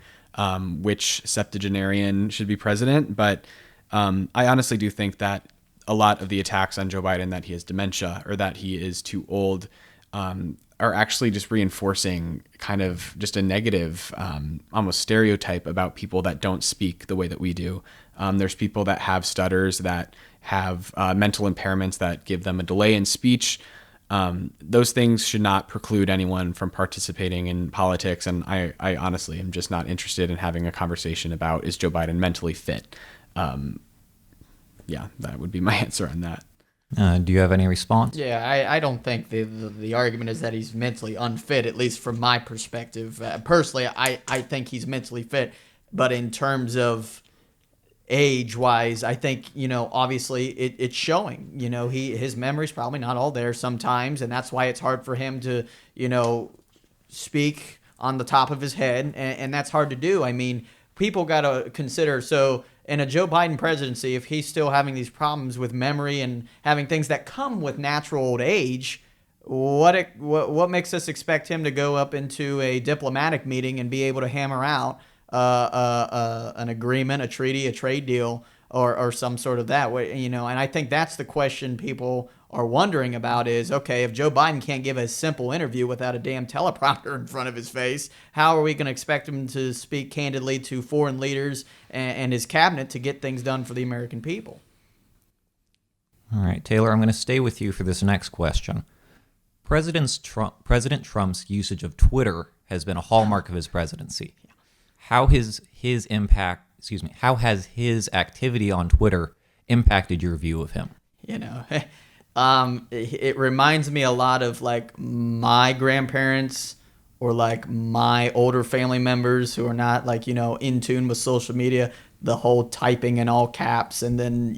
which septuagenarian should be president. But I honestly do think that a lot of the attacks on Joe Biden, that he has dementia or that he is too old, are actually just reinforcing kind of just a negative, almost stereotype about people that don't speak the way that we do. There's people that have stutters, that have mental impairments that give them a delay in speech. Those things should not preclude anyone from participating in politics. And I honestly am just not interested in having a conversation about, is Joe Biden mentally fit? Yeah, that would be my answer on that. Do you have any response? Yeah, I don't think the argument is that he's mentally unfit, at least from my perspective. Personally, I think he's mentally fit. But in terms of age-wise, I think, obviously it's showing. His memory's probably not all there sometimes, and that's why it's hard for him to, speak on the top of his head, and that's hard to do. I mean, people got to consider, so in a Joe Biden presidency, if he's still having these problems with memory and having things that come with natural old age, what makes us expect him to go up into a diplomatic meeting and be able to hammer out an agreement, a treaty, a trade deal, or some sort of that way, And I think that's the question people are wondering about is, okay, if Joe Biden can't give a simple interview without a damn teleprompter in front of his face, how are we going to expect him to speak candidly to foreign leaders and his cabinet to get things done for the American people? All right, Taylor, I'm going to stay with you for this next question. President Trump's usage of Twitter has been a hallmark of his presidency. How has his activity on Twitter impacted your view of him? It reminds me a lot of like my grandparents or like my older family members who are not like, in tune with social media, the whole typing in all caps and then,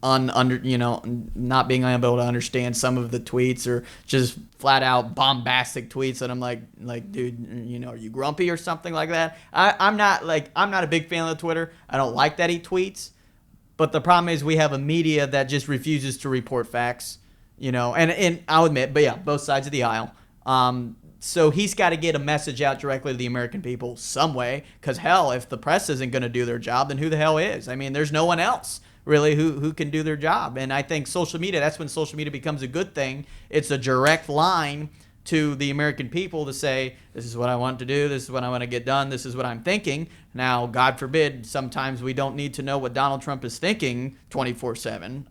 not being able to understand some of the tweets, or just flat out bombastic tweets, and I'm like, dude, are you grumpy or something like that? I'm not a big fan of Twitter. I don't like that he tweets, but the problem is we have a media that just refuses to report facts, and I'll admit, but yeah, both sides of the aisle. So he's got to get a message out directly to the American people some way, because hell, if the press isn't going to do their job, then who the hell is? I mean, there's no one else really who can do their job. And I think social media, that's when social media becomes a good thing. It's a direct line to the American people to say, this is what I want to do, this is what I want to get done, this is what I'm thinking. Now, God forbid, sometimes we don't need to know what Donald Trump is thinking 24/7,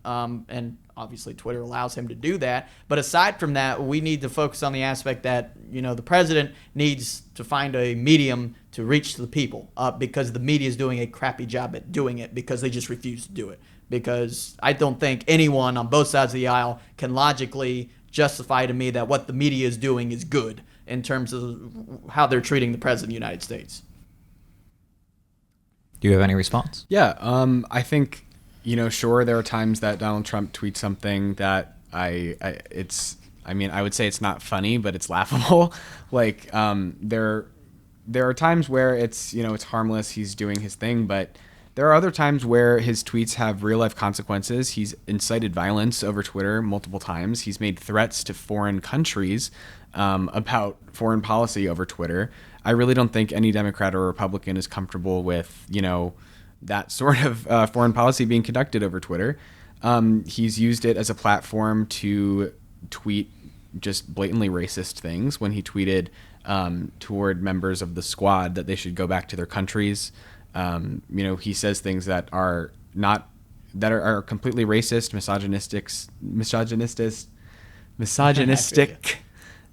and obviously Twitter allows him to do that. But aside from that, we need to focus on the aspect that, the president needs to find a medium to reach the people, because the media is doing a crappy job at doing it, because they just refuse to do it. Because I don't think anyone on both sides of the aisle can logically justify to me that what the media is doing is good in terms of how they're treating the president of the United States. Do you have any response? Yeah, I think, sure, there are times that Donald Trump tweets something that I would say it's not funny, but it's laughable. Like, there are times where it's harmless, he's doing his thing, but there are other times where his tweets have real life consequences. He's incited violence over Twitter multiple times. He's made threats to foreign countries about foreign policy over Twitter. I really don't think any Democrat or Republican is comfortable with, that sort of foreign policy being conducted over Twitter. He's used it as a platform to tweet just blatantly racist things. When he tweeted toward members of the squad that they should go back to their countries, he says things that are completely racist, misogynistic,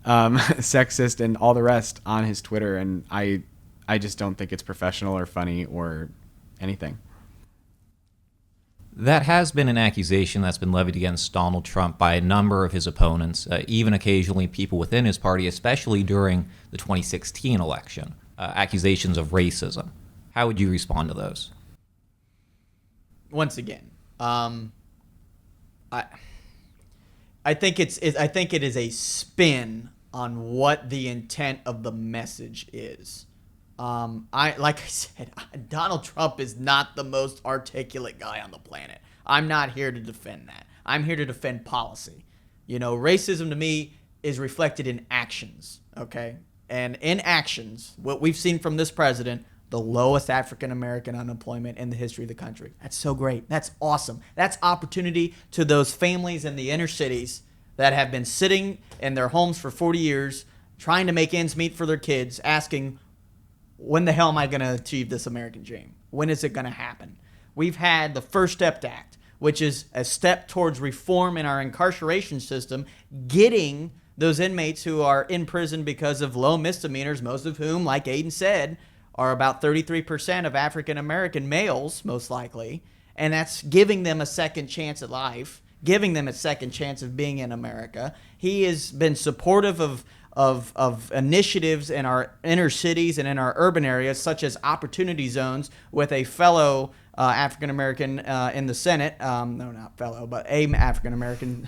sexist, and all the rest on his Twitter. And I just don't think it's professional or funny or anything. That has been an accusation that's been levied against Donald Trump by a number of his opponents, even occasionally people within his party, especially during the 2016 election, accusations of racism. How would you respond to those? Once again, I think it is a spin on what the intent of the message is. Like I said, Donald Trump is not the most articulate guy on the planet. I'm not here to defend that. I'm here to defend policy. Racism to me is reflected in actions, okay? And in actions, what we've seen from this president, the lowest African-American unemployment in the history of the country. That's so great. That's awesome. That's opportunity to those families in the inner cities that have been sitting in their homes for 40 years, trying to make ends meet for their kids, asking, when the hell am I going to achieve this American dream? When is it going to happen? We've had the First Step Act, which is a step towards reform in our incarceration system, getting those inmates who are in prison because of low misdemeanors, most of whom, like Aidan said, are about 33% of African-American males, most likely, and that's giving them a second chance at life, giving them a second chance of being in America. He has been supportive of initiatives in our inner cities and in our urban areas, such as opportunity zones, with a fellow African-American in the Senate, no, not fellow, but a African-American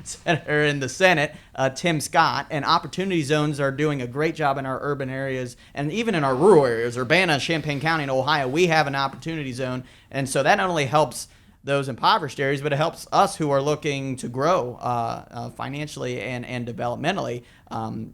senator in the Senate, Tim Scott. And opportunity zones are doing a great job in our urban areas, and even in our rural areas. Urbana, Champaign County in Ohio, we have an opportunity zone. And so that not only helps those impoverished areas, but it helps us who are looking to grow financially and developmentally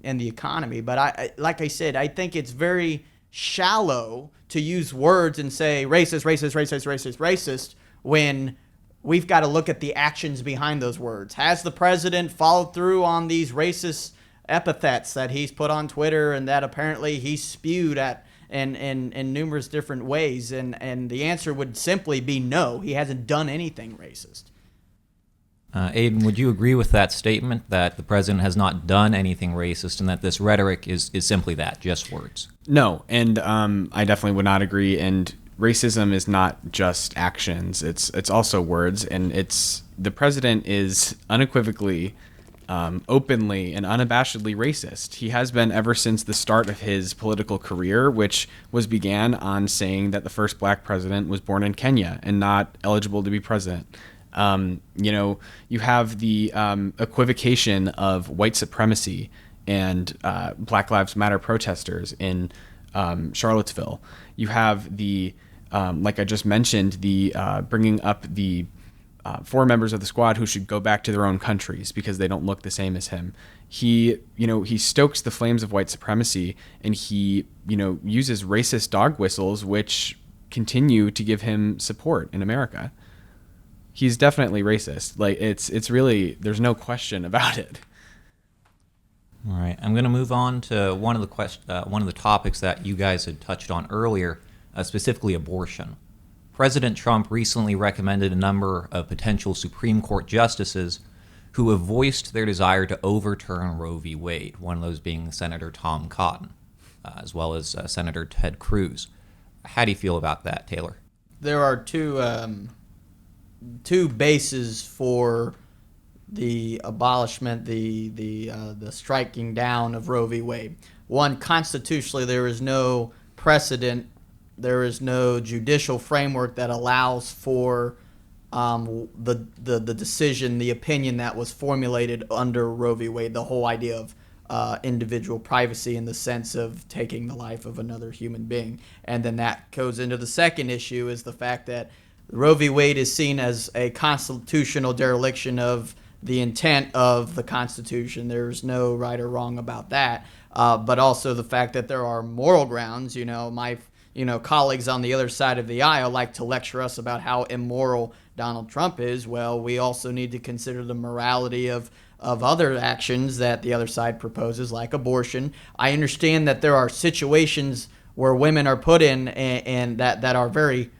in the economy. But like I said, I think it's very shallow to use words and say racist, racist, racist, racist, racist, when we've got to look at the actions behind those words. Has the president followed through on these racist epithets that he's put on Twitter and that apparently he spewed at in numerous different ways? And the answer would simply be no. He hasn't done anything racist. Aidan, would you agree with that statement that the president has not done anything racist and that this rhetoric is simply that, just words? No, and I definitely would not agree. And racism is not just actions; it's also words. And the president is unequivocally, openly, and unabashedly racist. He has been ever since the start of his political career, which began on saying that the first black president was born in Kenya and not eligible to be president. You have the equivocation of white supremacy and Black Lives Matter protesters in Charlottesville. You have the, like I just mentioned, the bringing up the 4 members of the squad who should go back to their own countries because they don't look the same as him. He stokes the flames of white supremacy, and he, uses racist dog whistles, which continue to give him support in America. He's definitely racist. Like, it's really, there's no question about it. All right, I'm going to move on to one of the topics that you guys had touched on earlier, specifically abortion. President Trump recently recommended a number of potential Supreme Court justices who have voiced their desire to overturn Roe v. Wade, one of those being Senator Tom Cotton, as well as Senator Ted Cruz. How do you feel about that, Taylor? There are two bases for the abolishment, the striking down of Roe v. Wade. One, constitutionally, there is no precedent, there is no judicial framework that allows for the decision, the opinion that was formulated under Roe v. Wade, the whole idea of individual privacy in the sense of taking the life of another human being. And then that goes into the second issue, is the fact that Roe v. Wade is seen as a constitutional dereliction of the intent of the Constitution. There's no right or wrong about that. But also the fact that there are moral grounds. My colleagues on the other side of the aisle like to lecture us about how immoral Donald Trump is. Well, we also need to consider the morality of other actions that the other side proposes, like abortion. I understand that there are situations where women are put in and that are very,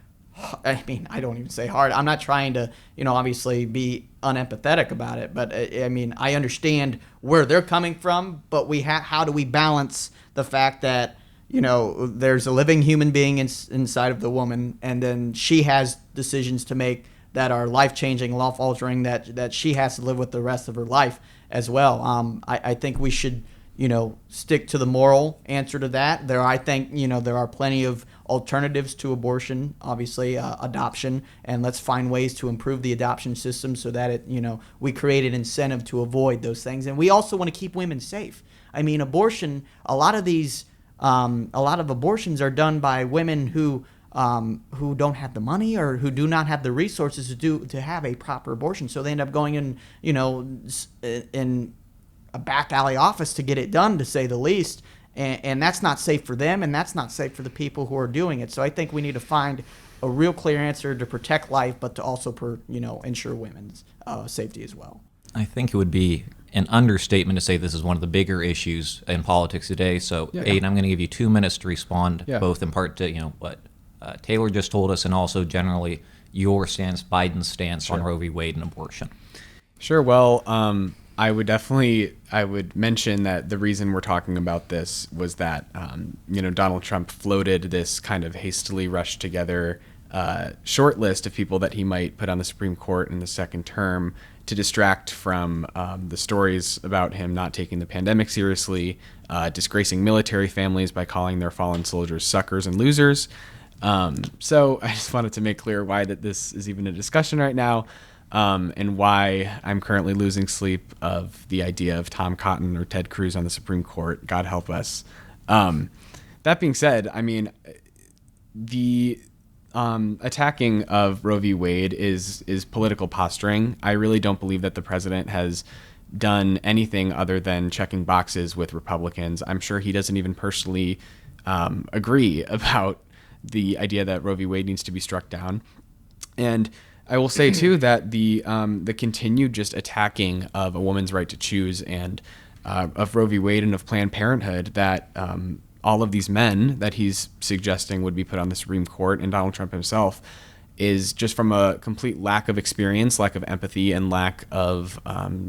I don't even say hard. I'm not trying to, obviously be unempathetic about it, but I understand where they're coming from, but how do we balance the fact that, there's a living human being inside of the woman, and then she has decisions to make that are life-changing, life-altering, that she has to live with the rest of her life as well. I think we should, stick to the moral answer to that. I think there are plenty of alternatives to abortion, obviously adoption, and let's find ways to improve the adoption system so that we create an incentive to avoid those things. And we also want to keep women safe. Abortion, a lot of abortions are done by women who don't have the money or who do not have the resources to have a proper abortion. So they end up going in a back alley office to get it done, to say the least. And that's not safe for them, and that's not safe for the people who are doing it. So I think we need to find a real clear answer to protect life, but to also ensure women's safety as well. I think it would be an understatement to say this is one of the bigger issues in politics today. So, yeah. Aidan, I'm going to give you 2 minutes to respond, both in part to what Taylor just told us, and also generally your stance, Biden's stance on Roe v. Wade and abortion. Sure. Well, I would mention that the reason we're talking about this was that Donald Trump floated this kind of hastily rushed together short list of people that he might put on the Supreme Court in the second term to distract from the stories about him not taking the pandemic seriously, disgracing military families by calling their fallen soldiers suckers and losers. So I just wanted to make clear why that this is even a discussion right now, and why I'm currently losing sleep of the idea of Tom Cotton or Ted Cruz on the Supreme Court. God help us. That being said, the attacking of Roe v. Wade is political posturing. I really don't believe that the president has done anything other than checking boxes with Republicans. I'm sure he doesn't even personally agree about the idea that Roe v. Wade needs to be struck down. And I will say too that the continued just attacking of a woman's right to choose and of Roe v. Wade and of Planned Parenthood, that all of these men that he's suggesting would be put on the Supreme Court, and Donald Trump himself, is just from a complete lack of experience, lack of empathy, and lack of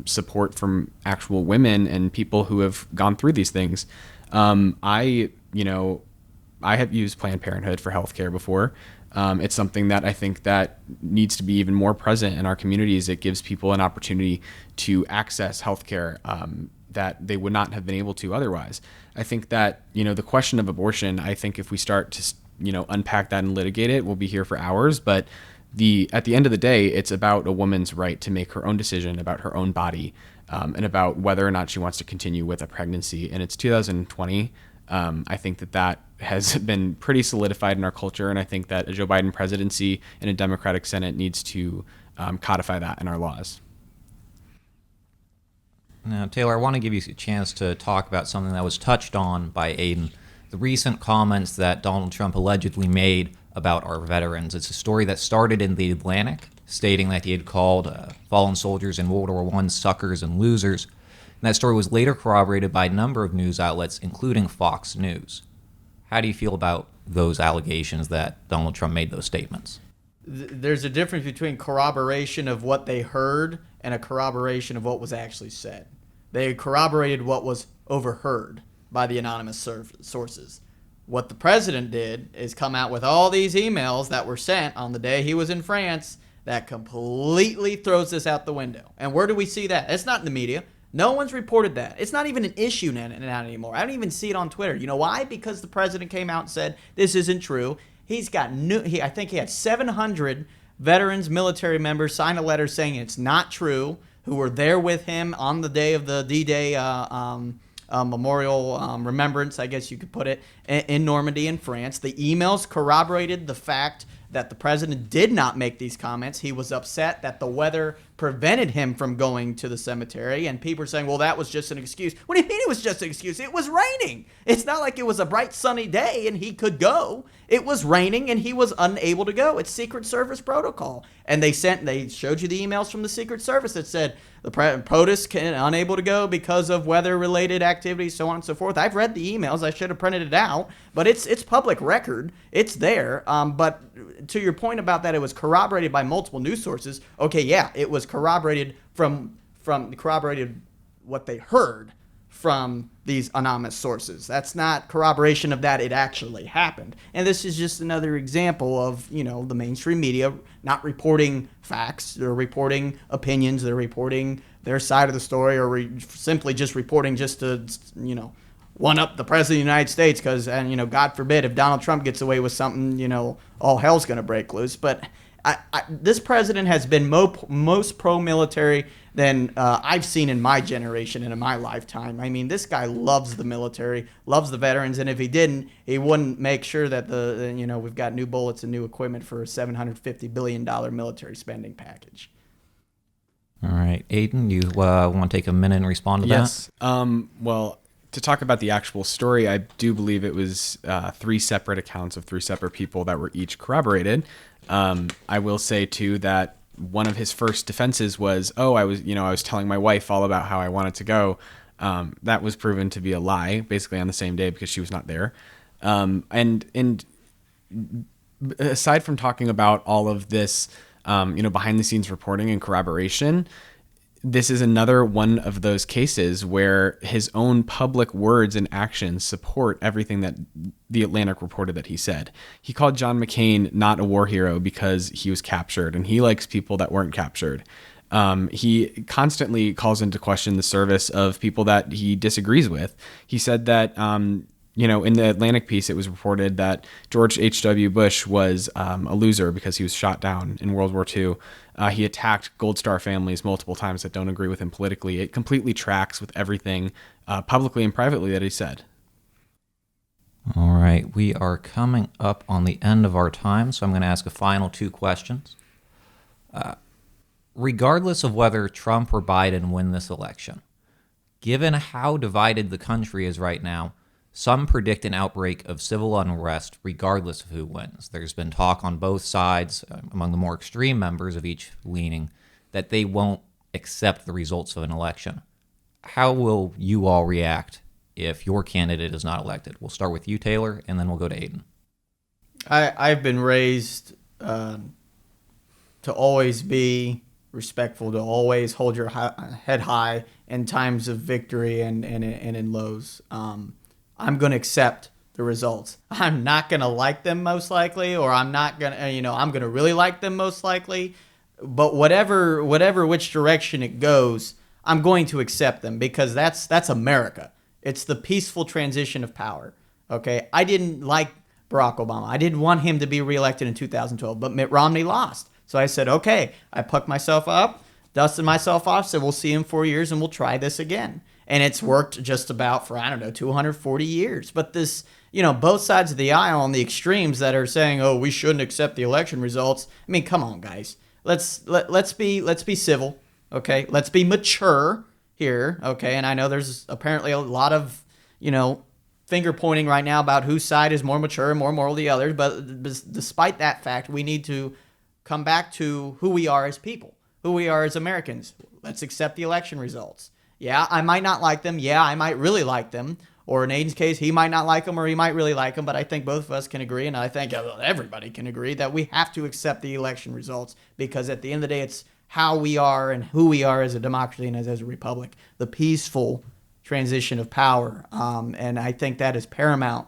support from actual women and people who have gone through these things. I have used Planned Parenthood for healthcare before. It's something that I think that needs to be even more present in our communities. It gives people an opportunity to access healthcare that they would not have been able to otherwise. I think that, the question of abortion, I think if we start to, unpack that and litigate it, we'll be here for hours. But at the end of the day, it's about a woman's right to make her own decision about her own body, and about whether or not she wants to continue with a pregnancy. And it's 2020. I think that has been pretty solidified in our culture, and I think that a Joe Biden presidency and a Democratic Senate needs to codify that in our laws. Now, Taylor, I want to give you a chance to talk about something that was touched on by Aidan, the recent comments that Donald Trump allegedly made about our veterans. It's a story that started in The Atlantic, stating that he had called fallen soldiers in World War I suckers and losers. And that story was later corroborated by a number of news outlets, including Fox News. How do you feel about those allegations that Donald Trump made those statements? There's a difference between corroboration of what they heard and a corroboration of what was actually said. They corroborated what was overheard by the anonymous sources. What the president did is come out with all these emails that were sent on the day he was in France that completely throws this out the window. And where do we see that? It's not in the media. No one's reported that. It's not even an issue now anymore. I don't even see it on Twitter. You know why? Because the president came out and said this isn't true. He's got I think he had 700 veterans, military members sign a letter saying it's not true, who were there with him on the day of the D-Day memorial remembrance, I guess you could put it, in Normandy in France. The emails corroborated the fact that the president did not make these comments. He was upset that the weather prevented him from going to the cemetery, and people were saying, well, that was just an excuse. What do you mean it was just an excuse? It was raining. It's not like it was a bright sunny day and he could go. It was raining and he was unable to go. It's Secret Service protocol. And they showed you the emails from the Secret Service that said the POTUS unable to go because of weather-related activities, so on and so forth. I've read the emails. I should have printed it out, but it's public record. It's there. But to your point about that, it was corroborated by multiple news sources. Okay, yeah, it was corroborated from what they heard from these anonymous sources. That's not corroboration of that it actually happened. And this is just another example of, the mainstream media not reporting facts. They're reporting opinions. They're reporting their side of the story, or simply just reporting just to, one up the president of the United States because, God forbid, if Donald Trump gets away with something, all hell's going to break loose. But this president has been most pro-military than I've seen in my generation and in my lifetime. I mean, this guy loves the military, loves the veterans, and if he didn't, he wouldn't make sure that we've got new bullets and new equipment for a $750 billion military spending package. All right. Aidan, you want to take a minute and respond to that? Yes. Well, to talk about the actual story, I do believe it was 3 separate accounts of 3 separate people that were each corroborated. I will say too that one of his first defenses was, I was telling my wife all about how I wanted to go. That was proven to be a lie, basically on the same day because she was not there. And aside from talking about all of this, behind the scenes reporting and corroboration, this is another one of those cases where his own public words and actions support everything that The Atlantic reported that he said. He called John McCain not a war hero because he was captured, and he likes people that weren't captured. He constantly calls into question the service of people that he disagrees with. He said that, in the Atlantic piece, it was reported that George H.W. Bush was a loser because he was shot down in World War II. He attacked Gold Star families multiple times that don't agree with him politically. It completely tracks with everything publicly and privately that he said. All right. We are coming up on the end of our time, so I'm going to ask a final 2 questions. Regardless of whether Trump or Biden win this election, given how divided the country is right now, some predict an outbreak of civil unrest regardless of who wins. There's been talk on both sides, among the more extreme members of each leaning, that they won't accept the results of an election. How will you all react if your candidate is not elected? We'll start with you, Taylor, and then we'll go to Aidan. I've been raised to always be respectful, to always hold your head high in times of victory and in lows. I'm going to accept the results. I'm not going to like them most likely, or I'm not going to, I'm going to really like them most likely. But which direction it goes, I'm going to accept them because that's America. It's the peaceful transition of power. Okay, I didn't like Barack Obama. I didn't want him to be reelected in 2012, but Mitt Romney lost. So I said, okay, I plucked myself up, dusted myself off, said, we'll see in 4 years and we'll try this again. And it's worked just about for, 240 years. But this, both sides of the aisle on the extremes that are saying, oh, we shouldn't accept the election results. I mean, come on, guys. Let's be civil, okay? Let's be mature here, okay? And I know there's apparently a lot of, finger pointing right now about whose side is more mature and more moral than the others. But despite that fact, we need to come back to who we are as people, who we are as Americans. Let's accept the election results. Yeah, I might not like them. Yeah, I might really like them. Or in Aidan's case, he might not like them or he might really like them. But I think both of us can agree, and I think everybody can agree, that we have to accept the election results, because at the end of the day, it's how we are and who we are as a democracy and as a republic, the peaceful transition of power. And I think that is paramount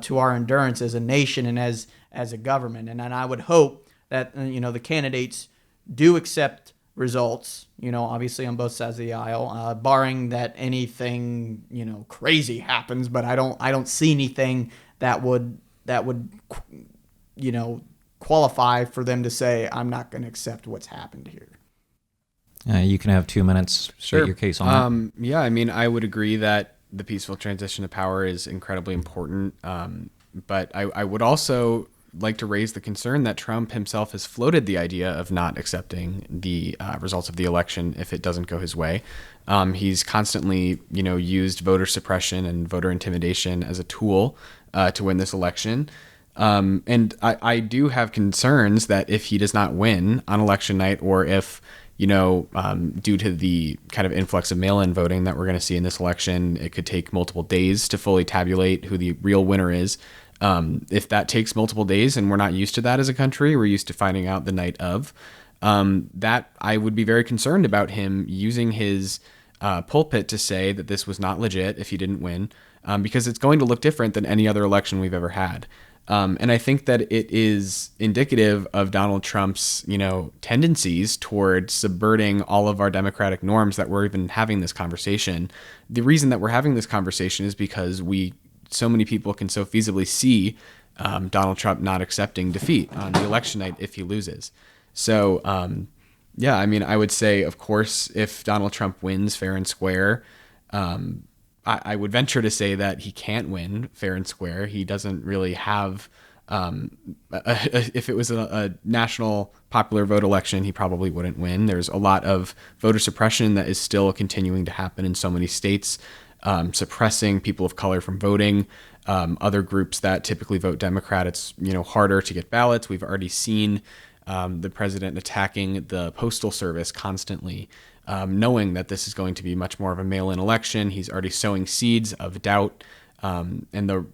to our endurance as a nation and as a government. And I would hope that, the candidates do accept results, obviously on both sides of the aisle, barring that anything, crazy happens. But I don't see anything that would qualify for them to say, I'm not going to accept what's happened here. You can have 2 minutes to state your case on that. Yeah, I mean, I would agree that the peaceful transition of power is incredibly important. But I would also like to raise the concern that Trump himself has floated the idea of not accepting the results of the election if it doesn't go his way. He's constantly, used voter suppression and voter intimidation as a tool to win this election. And I do have concerns that if he does not win on election night, or if, due to the kind of influx of mail-in voting that we're going to see in this election, it could take multiple days to fully tabulate who the real winner is. If that takes multiple days, and we're not used to that as a country, we're used to finding out the night of, that I would be very concerned about him using his pulpit to say that this was not legit if he didn't win, because it's going to look different than any other election we've ever had. And I think that it is indicative of Donald Trump's, tendencies towards subverting all of our democratic norms that we're even having this conversation. The reason that we're having this conversation is because so many people can so feasibly see Donald Trump not accepting defeat on the election night if he loses. So, yeah, I mean, I would say, of course, if Donald Trump wins fair and square, I would venture to say that he can't win fair and square. He doesn't really have, if it was a national popular vote election, he probably wouldn't win. There's a lot of voter suppression that is still continuing to happen in so many states, suppressing people of color from voting. Other groups that typically vote Democrat, it's harder to get ballots. We've already seen the president attacking the postal service constantly, knowing that this is going to be much more of a mail-in election. He's already sowing seeds of doubt, and the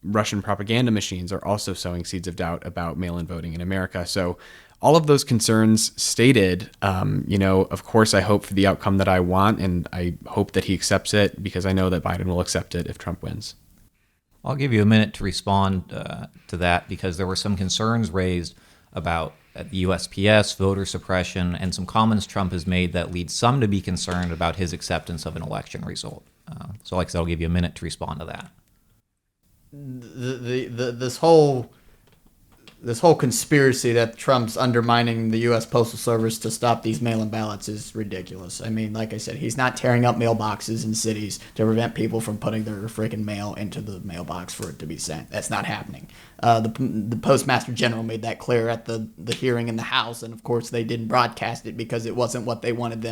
Russian propaganda machines are also sowing seeds of doubt about mail-in voting in America. So all of those concerns stated, of course, I hope for the outcome that I want, and I hope that he accepts it, because I know that Biden will accept it if Trump wins. I'll give you a minute to respond to that, because there were some concerns raised about the USPS, voter suppression, and some comments Trump has made that lead some to be concerned about his acceptance of an election result. So like I said, I'll give you a minute to respond to that. This whole conspiracy that Trump's undermining the U.S. Postal Service to stop these mail-in ballots is ridiculous. I mean, like I said, he's not tearing up mailboxes in cities to prevent people from putting their freaking mail into the mailbox for it to be sent. That's not happening. The Postmaster General made that clear at the hearing in the House, and of course they didn't broadcast it because it wasn't what they wanted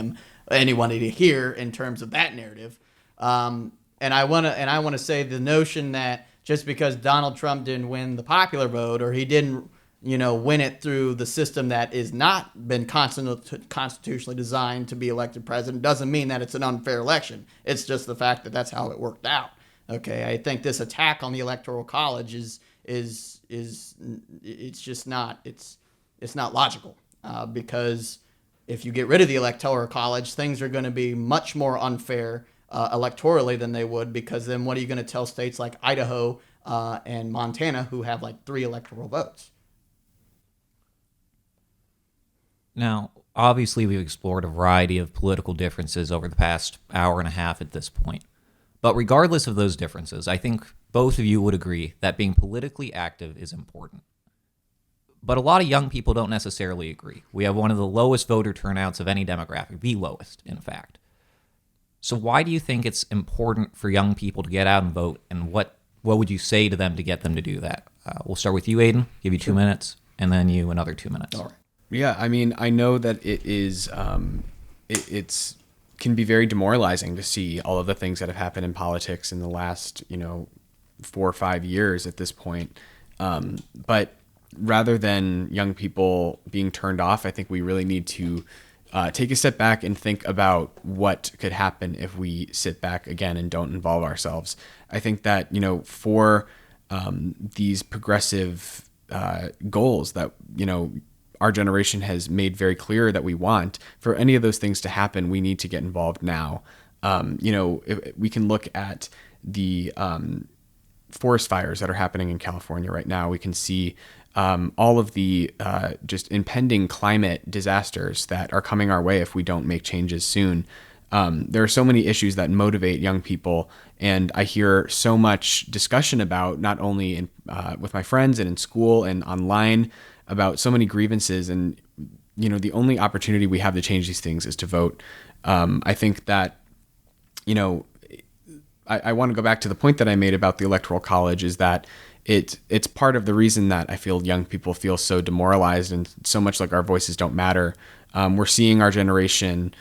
anyone to hear in terms of that narrative. And I want to say the notion that just because Donald Trump didn't win the popular vote, or he didn't, win it through the system that is not been constitutionally designed to be elected president, doesn't mean that it's an unfair election. It's just the fact that that's how it worked out. Okay, I think this attack on the Electoral College is it's just not logical, because if you get rid of the Electoral College, things are going to be much more unfair electorally than they would, because then what are you going to tell states like Idaho and Montana, who have like 3 electoral votes? Now, obviously, we've explored a variety of political differences over the past hour and a half at this point. But regardless of those differences, I think both of you would agree that being politically active is important. But a lot of young people don't necessarily agree. We have one of the lowest voter turnouts of any demographic, the lowest, in fact. So why do you think it's important for young people to get out and vote, and what would you say to them to get them to do that? We'll start with you, Aidan, give you 2 minutes, and then you another 2 minutes. All right. Yeah, I mean, I know that it is, it's can be very demoralizing to see all of the things that have happened in politics in the last, 4 or 5 years at this point. But rather than young people being turned off, I think we really need to take a step back and think about what could happen if we sit back again and don't involve ourselves. I think that, for these progressive goals that, our generation has made very clear that we want, for any of those things to happen, we need to get involved now. We can look at the forest fires that are happening in California right now. We can see all of the just impending climate disasters that are coming our way if we don't make changes soon. There are so many issues that motivate young people, and I hear so much discussion about, not only with my friends and in school and online, about so many grievances. And the only opportunity we have to change these things is to vote. I think that I want to go back to the point that I made about the Electoral College, is that it's part of the reason that I feel young people feel so demoralized and so much like our voices don't matter. We're seeing our generation,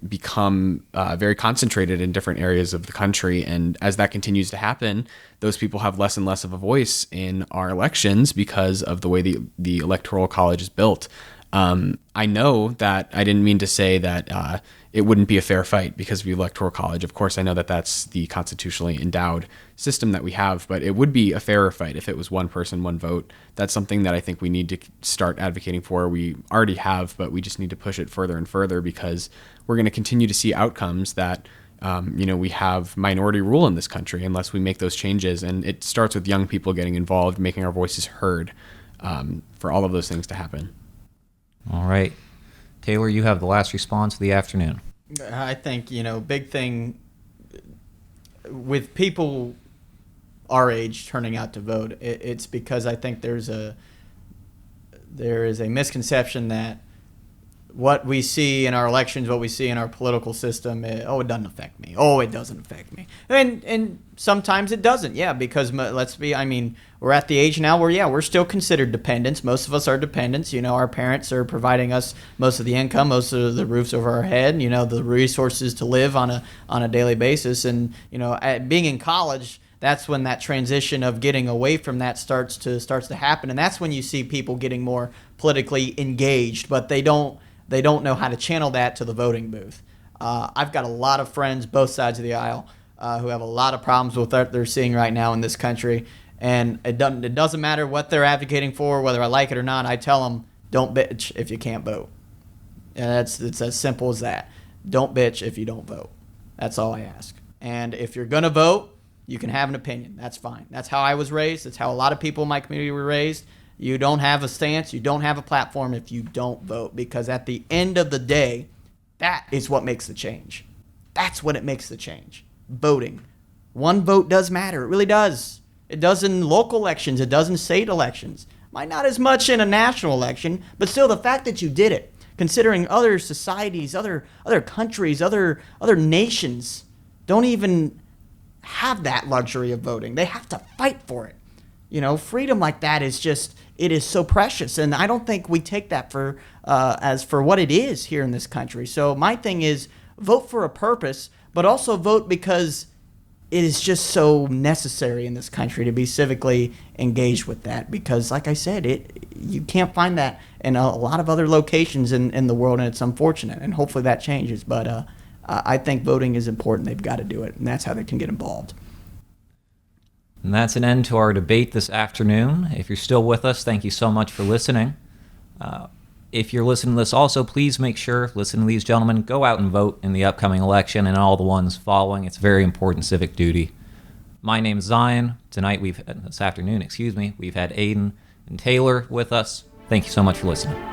become very concentrated in different areas of the country. And as that continues to happen, those people have less and less of a voice in our elections because of the way the Electoral College is built. I know that I didn't mean to say that it wouldn't be a fair fight because of the Electoral College. Of course, I know that that's the constitutionally endowed system that we have, but it would be a fairer fight if it was one person, one vote. That's something that I think we need to start advocating for. We already have, but we just need to push it further and further, because we're going to continue to see outcomes that, we have minority rule in this country unless we make those changes. And it starts with young people getting involved, making our voices heard, for all of those things to happen. All right. Taylor, you have the last response of the afternoon. I think, big thing with people our age turning out to vote, it's because I think there is a misconception that what we see in our elections, what we see in our political system, it doesn't affect me. Oh, it doesn't affect me. And sometimes it doesn't, because we're at the age now where, we're still considered dependents. Most of us are dependents. Our parents are providing us most of the income, most of the roofs over our head, the resources to live on a daily basis. And, being in college, that's when that transition of getting away from that starts to happen. And that's when you see people getting more politically engaged, but they don't know how to channel that to the voting booth. I've got a lot of friends, both sides of the aisle, who have a lot of problems with what they're seeing right now in this country. And it doesn't matter what they're advocating for, whether I like it or not. I tell them, don't bitch if you can't vote. And it's as simple as that. Don't bitch if you don't vote. That's all I ask. And if you're going to vote, you can have an opinion. That's fine. That's how I was raised. That's how a lot of people in my community were raised. You don't have a stance. You don't have a platform if you don't vote, because at the end of the day, that is what makes the change. That's what it makes the change. Voting. One vote does matter. It really does. It does in local elections. It does in state elections. Might not as much in a national election, but still the fact that you did it, considering other societies, other countries, other nations don't even have that luxury of voting. They have to fight for it. Freedom like that is just, it is so precious. And I don't think we take that for what it is here in this country. So my thing is, vote for a purpose, but also vote because it is just so necessary in this country to be civically engaged with that. Because like I said, you can't find that in a lot of other locations in the world, and it's unfortunate. And hopefully that changes. But I think voting is important. They've got to do it, and that's how they can get involved. And that's an end to our debate this afternoon. If you're still with us, thank you so much for listening. If you're listening to this also, please make sure, listen to these gentlemen, go out and vote in the upcoming election and all the ones following. It's very important civic duty. My name is Zion. This afternoon, we've had Aidan and Taylor with us. Thank you so much for listening.